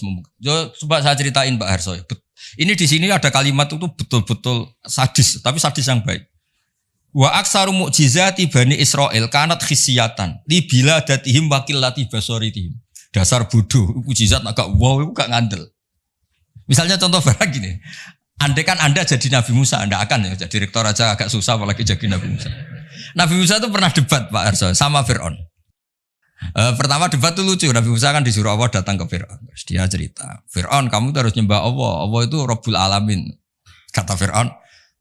coba saya ceritain Pak Harso. Ini di sini ada kalimat itu betul-betul sadis, tapi sadis yang baik. Wa aksaru mu'jizati bani Israel kanat khisiyatan li biladatihim wakillati basaritihim. Dasar bodoh, mukjizat agak wow, itu gak ngandel. Misalnya contoh barang gini. Andai kan Anda jadi Nabi Musa, Anda akan ya jadi rektor aja agak susah apalagi jadi Nabi Musa. Nabi Musa itu pernah debat Pak Arso sama Fir'aun. Pertama debat itu lucu, Nabi Musa kan disuruh Allah datang ke Fir'aun. Terus dia cerita, Fir'aun kamu itu harus nyembah Allah, Allah itu Rabbul Alamin. Kata Fir'aun,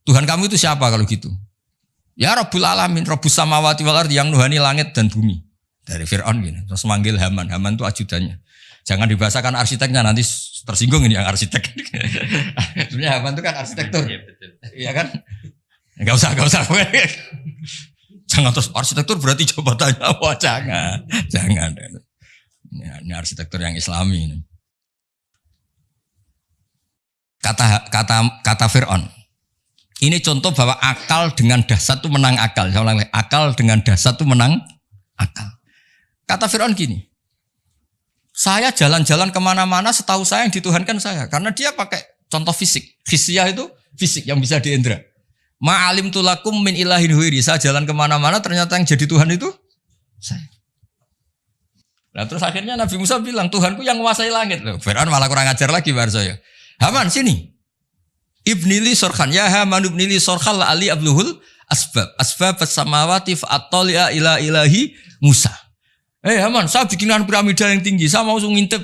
Tuhan kamu itu siapa kalau gitu? Ya Rabbul Alamin, Rabbus Samawati wal Ardi yang nuhani langit dan bumi. Dari Fir'aun gini, terus manggil Haman, Haman itu ajudannya. Jangan dibahasakan arsiteknya, nanti tersinggung ini yang arsitek. Sebenarnya Haman itu kan arsitektur. Iya kan? Enggak usah. Jangan terus arsitektur berarti jabatannya apa? Jangan. Ini arsitektur yang Islami ini. Kata Fir'aun. Ini contoh bahwa akal dengan dasar itu menang akal. Saya ulang lagi, akal dengan dasar itu menang akal. Kata Fir'aun gini. Saya jalan-jalan kemana-mana setahu saya yang dituhankan saya. Karena dia pakai contoh fisik. Khisyah itu fisik yang bisa diindra. Ma'alim tulakum min ilahin huiri. Saya jalan kemana-mana ternyata yang jadi Tuhan itu saya. Nah terus akhirnya Nabi Musa bilang Tuhanku yang menguasai langit. Fir'aun malah kurang ajar lagi bar saya. Haman sini. Ibnili sorkhan. Ya Haman ibnili sorkhan la ali abluhul asbab. Asbab as-samawati fa'atoli'a ila ilahi Musa. Haman, saya bikinkan piramida yang tinggi. Saya mau ngintip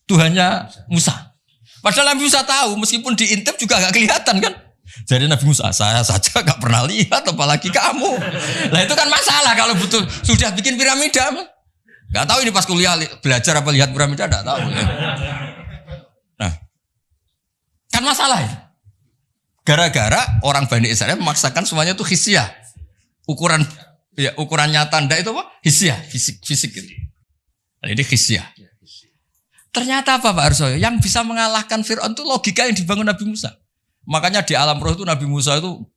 Tuhannya Musa. Padahal Nabi Musa tahu, meskipun diintip juga gak kelihatan kan. Jadi Nabi Musa, saya saja gak pernah lihat, apalagi kamu. Nah itu kan masalah kalau betul sudah bikin piramida. Gak tahu ini pas kuliah belajar apa lihat piramida, gak tahu. Nah, kan masalah ya. Gara-gara orang Bani Israel memaksakan semuanya itu khisyah. Ukuran nyata ndak itu apa? Khisyah, fisik gitu. Nah, ini khisyah. Ternyata apa Pak Arso? Yang bisa mengalahkan Fir'aun itu logika yang dibangun Nabi Musa. Makanya di alam roh itu Nabi Musa itu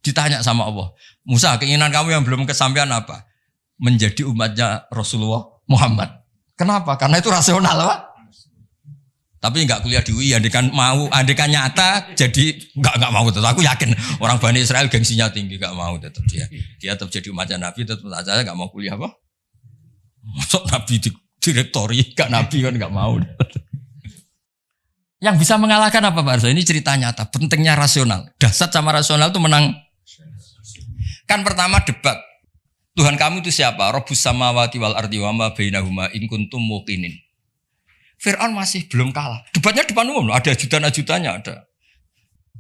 ditanya sama Allah. Musa, keinginan kamu yang belum kesampaian apa? Menjadi umatnya Rasulullah Muhammad. Kenapa? Karena itu rasional Pak. Tapi enggak kuliah di UI, andekan nyata jadi enggak mau tetap. Aku yakin orang Bani Israel gengsinya tinggi, enggak mau tetap dia. Dia tetap jadi umatnya Nabi, tetap saja enggak mau kuliah apa? Masuk Nabi direktori, enggak Nabi kan enggak mau. Yang bisa mengalahkan apa Pak Arso? Ini cerita nyata, pentingnya rasional. Dasar sama rasional itu menang. Kan pertama debat. Tuhan kamu itu siapa? Rabbus samawati wal ardi wa ma bainahuma in kuntum muqinin. Fir'aun masih belum kalah. Debatnya depan umum, ada ajudan-ajudannya ada.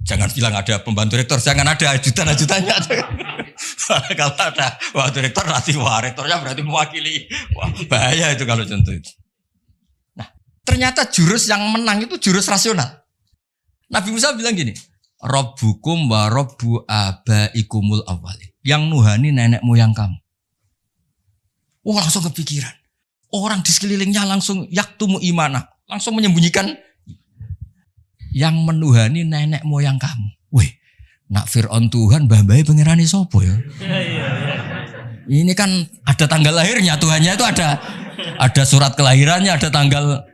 Jangan bilang ada pembantu rektor, jangan ada ajudan-ajudannya. Kalau ada waktu rektor nanti rektornya berarti mewakili. Wah, bahaya itu kalau contoh itu. Nah, ternyata jurus yang menang itu jurus rasional. Nabi Musa bilang gini, Rabbukum wa rabbu abaikumul awwalin. Yang nuhani nenek moyang kamu. Wah, langsung kepikiran. Orang di sekelilingnya langsung yaktumu imana, langsung menyembunyikan yang menuhani nenek moyang kamu. Wih, nak Fir'aun Tuhan, mbah-mbahe pangerane sapa ya? Ini kan ada tanggal lahirnya, Tuhannya itu ada surat kelahirannya, ada tanggal.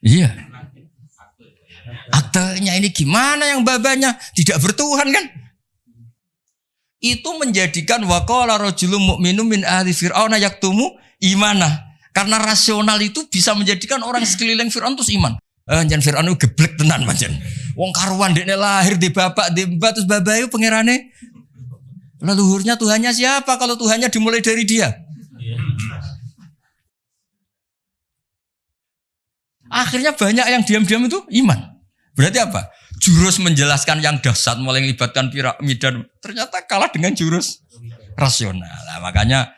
Iya. Aktenya ini gimana yang babanya tidak bertuhan kan? Itu menjadikan waqala rajulun mu'minun min ahli fir'auna yaktumu imana. Karena rasional itu bisa menjadikan orang sekeliling Fir'aun terus iman. Jan Fir'aun itu geblek tenan pancen. Wong karuan dekne lahir di bapak di mbak terus babayu pangerane. Leluhurnya Tuhannya siapa kalau Tuhannya dimulai dari dia? Akhirnya banyak yang diam-diam itu iman. Berarti apa? Jurus menjelaskan yang dahsyat mulai melibatkan piramida ternyata kalah dengan jurus rasional. Nah, makanya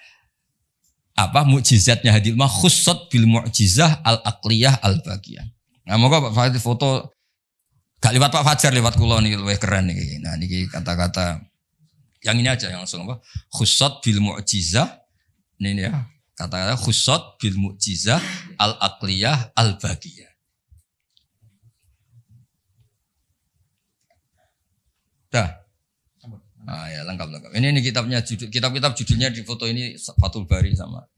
apa mukjizatnya hadil mah khussat bil mu'jizah al aqliyah al bagiyah. Nah, moga Pak Fajar foto gak lewat Pak Fajar, lewat kula niki luwih keren niki. Nah, niki kata-kata yang ini aja yang langsung apa? Khussat bil mu'jizah. Ini ya. Kata-kata khussat bil mu'jizah al aqliyah al bagiyah. Dah. Ah ya lengkap. Ini kitabnya kitab-kitab judulnya di foto ini Fathul Bari sama.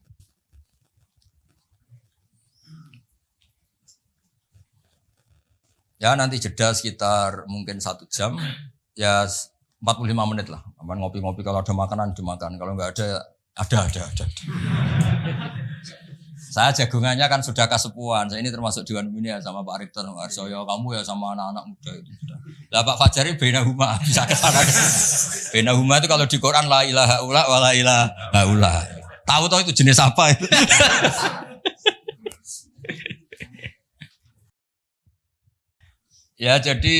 Ya nanti jeda sekitar mungkin 1 jam. Ya 45 menit lah. Aman ngopi-ngopi, kalau ada makanan dimakan, kalau enggak ada. Saya jagungannya kan sudah kesepuan. Saya ini termasuk Dewan Pembina sama Pak Rektor, Pak Arsoyo, kamu ya sama anak-anak muda itu sudah. Lah Pak Fajari Bainahuma bisa ke sana. Bainahuma itu kalau di Quran la ilaha illa wa la ilaha illa. Tahu-tahu itu jenis apa itu? Ya jadi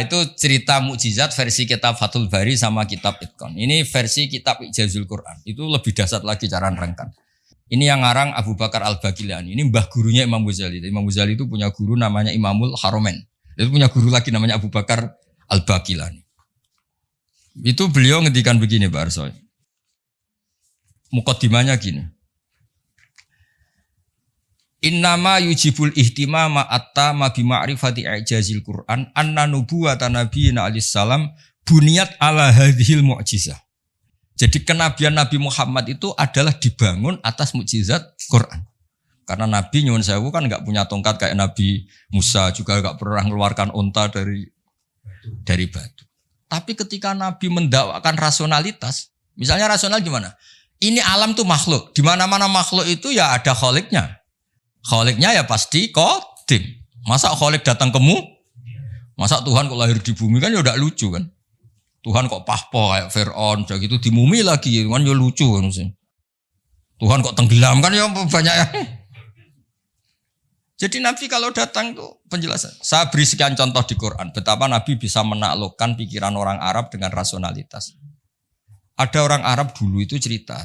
itu cerita mukjizat versi kitab Fathul Bari sama kitab Itqan. Ini versi kitab Ijazul Quran. Itu lebih dahsyat lagi cara nerangkan. Ini yang ngarang Abu Bakar Al-Bagilani. Ini mbah gurunya Imam Ghazali. Imam Ghazali itu punya guru namanya Imamul Haromen. Itu punya guru lagi namanya Abu Bakar Al-Bagilani. Itu beliau ngendikan begini Pak Arsoy. Muqaddimahnya gini. Innama yujibul ihtimama attama bima'rifati i'jazil Qur'an anna nubuwata nabiyina alaihi salam buniyat ala hadhil mu'jizah. Jadi kenabian Nabi Muhammad itu adalah dibangun atas mukjizat Quran. Karena Nabi nyuwun sewu kan enggak punya tongkat kayak Nabi Musa, juga enggak pernah mengeluarkan unta dari batu. Tapi ketika Nabi mendakwakan rasionalitas, misalnya rasional gimana? Ini alam tuh makhluk. Di mana-mana makhluk itu ya ada kholiknya. Kholiknya ya pasti qadim. Masa kholik datang kemu? Masa Tuhan kok lahir di bumi kan ya udah lucu kan? Tuhan kok pahpo kayak Fir'aun, udah gitu dimumi lagi, kan ya lucu kan sih. Tuhan kok tenggelam kan ya banyak yang. Jadi Nabi kalau datang tuh penjelasan. Saya beri sekian contoh di Quran, betapa Nabi bisa menaklukkan pikiran orang Arab dengan rasionalitas. Ada orang Arab dulu itu cerita,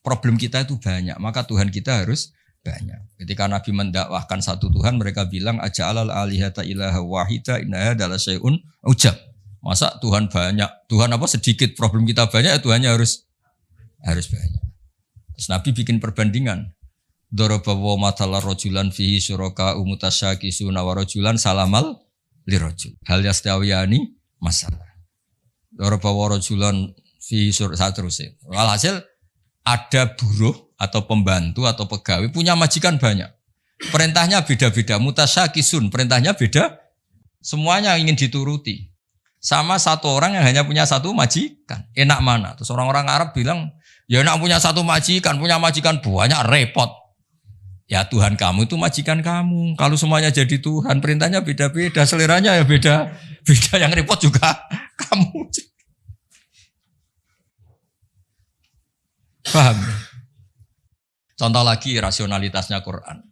problem kita itu banyak, maka Tuhan kita harus banyak. Ketika Nabi mendakwahkan satu Tuhan, mereka bilang aja'alal alihata ilaha wahida innaha adalah syai'un ujab. Masa Tuhan banyak, Tuhan apa sedikit, problem kita banyak, ya Tuhannya harus banyak. Terus Nabi bikin perbandingan. Daraba wa matala rajulan fihi syuraka umutasyakisuna wa rajulan salamal lirajul. Hal yastawiyani masalah. Daraba wa rajulan fihi syuraka terusnya. Walhasil ada buruh atau pembantu atau pegawai punya majikan banyak. Perintahnya beda-beda, mutasyakisun, perintahnya beda. Semuanya ingin dituruti. Sama satu orang yang hanya punya satu majikan. Enak mana? Terus orang-orang Arab bilang, ya enak punya satu majikan, punya majikan banyak repot. Ya Tuhan kamu itu majikan kamu. Kalau semuanya jadi Tuhan, perintahnya beda-beda, seleranya ya beda. Beda yang repot juga kamu. Paham? Contoh lagi rasionalitasnya Quran.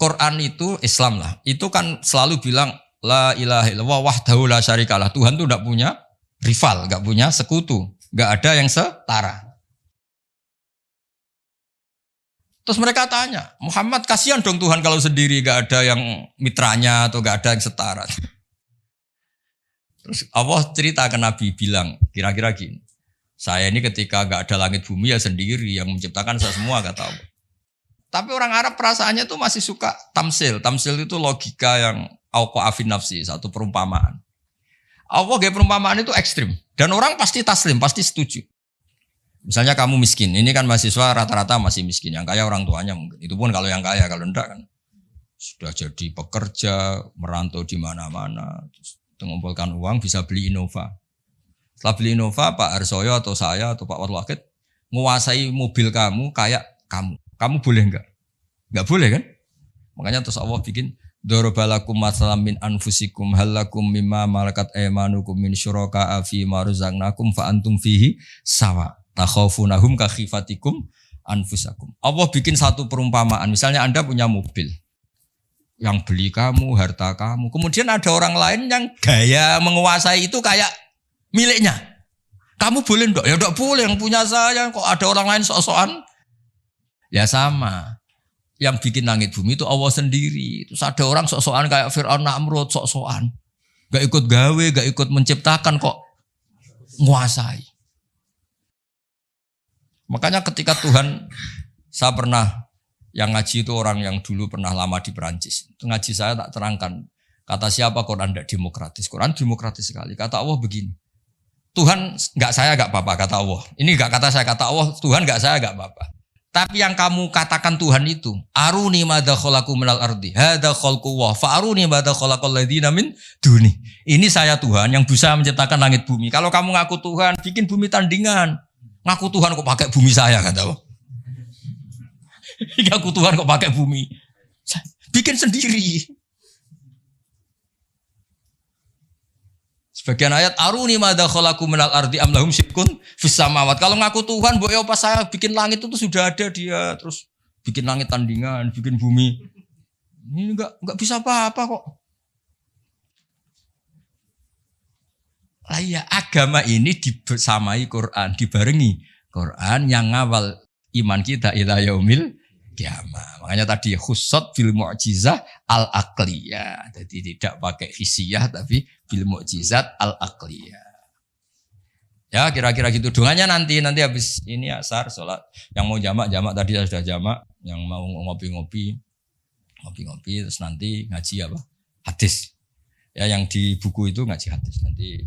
Quran itu Islam lah. Itu kan selalu bilang la ilaha illallah wahdahu la syarikalah. Tuhan itu enggak punya rival, enggak punya sekutu, enggak ada yang setara. Terus mereka tanya, Muhammad kasihan dong Tuhan kalau sendiri enggak ada yang mitranya atau enggak ada yang setara. Terus Allah cerita ke Nabi bilang kira-kira gini. Saya ini ketika gak ada langit bumi ya sendiri yang menciptakan saya semua kata Allah. Tapi orang Arab perasaannya tuh masih suka tamsil. Tamsil itu logika yang auqa'afin nafsi, satu perumpamaan. Allah gaya perumpamaan itu ekstrim. Dan orang pasti taslim, pasti setuju. Misalnya kamu miskin, ini kan mahasiswa rata-rata masih miskin. Yang kaya orang tuanya mungkin. Itu pun kalau yang kaya, kalau enggak kan sudah jadi pekerja, merantau di mana-mana. Terus mengumpulkan uang bisa beli Innova. Setelah beli Innova, Pak Harsoyo atau saya atau Pak Wal Wakid menguasai mobil kamu kayak kamu. Kamu boleh enggak? Enggak boleh kan? Makanya terus Allah bikin darabalakum masalam min anfusikum halakum mimma malakat aymanukum min syuraka'a fi ma razaqnakum fa antum fihi sawa. Takhafunahum ka khifatikum anfusakum. Allah bikin satu perumpamaan. Misalnya Anda punya mobil. Yang beli kamu, harta kamu. Kemudian ada orang lain yang gaya menguasai itu kayak miliknya. Kamu boleh enggak? Ya enggak boleh, yang punya saya. Kok ada orang lain sok-sokan? Ya sama. Yang bikin langit bumi itu Allah sendiri. Terus ada orang sok-sokan kayak Fir'aun Namrud, sok-sokan. Gak ikut gawe, gak ikut menciptakan kok nguasai. Makanya ketika Tuhan, saya pernah yang ngaji itu orang yang dulu pernah lama di Perancis. Ngaji saya tak terangkan. Kata siapa Quran tidak demokratis. Quran demokratis sekali. Kata Allah begini. Tuhan enggak saya enggak apa-apa kata Allah. Ini enggak kata saya kata Allah. Tuhan enggak saya enggak apa-apa. Tapi yang kamu katakan Tuhan itu. Aruni madza khalaqu minal ardi. Hadza khalqullah. Fa aruni madza khalaqal ladzina min duni. Ini saya Tuhan yang bisa menciptakan langit bumi. Kalau kamu ngaku Tuhan, bikin bumi tandingan. Ngaku Tuhan kok pakai bumi saya kata Allah. Ngaku Tuhan kok pakai bumi. Bikin sendiri. Sebagian ayat aruni madza khalaqu minal ardi am lahum syirkun fis samawat. Kalau ngaku Tuhan, mbok ya pas saya bikin langit itu sudah ada dia, terus bikin langit tandingan, bikin bumi. Ini enggak bisa apa-apa kok. Lah ya agama ini dibersamai Quran, dibarengi Quran yang ngawal iman kita ila yaumil kiamah. Makanya tadi khussat bil mu'jizah al-aqliyah. Jadi tidak pakai hisiyah tapi bil mu'jizat al-aqliyah. Ya kira-kira gitu. Doanya nanti habis ini asar sholat. Yang mau jamak tadi sudah jamak. Yang mau ngopi-ngopi terus nanti ngaji apa? Hadis. Ya yang di buku itu ngaji hadis nanti.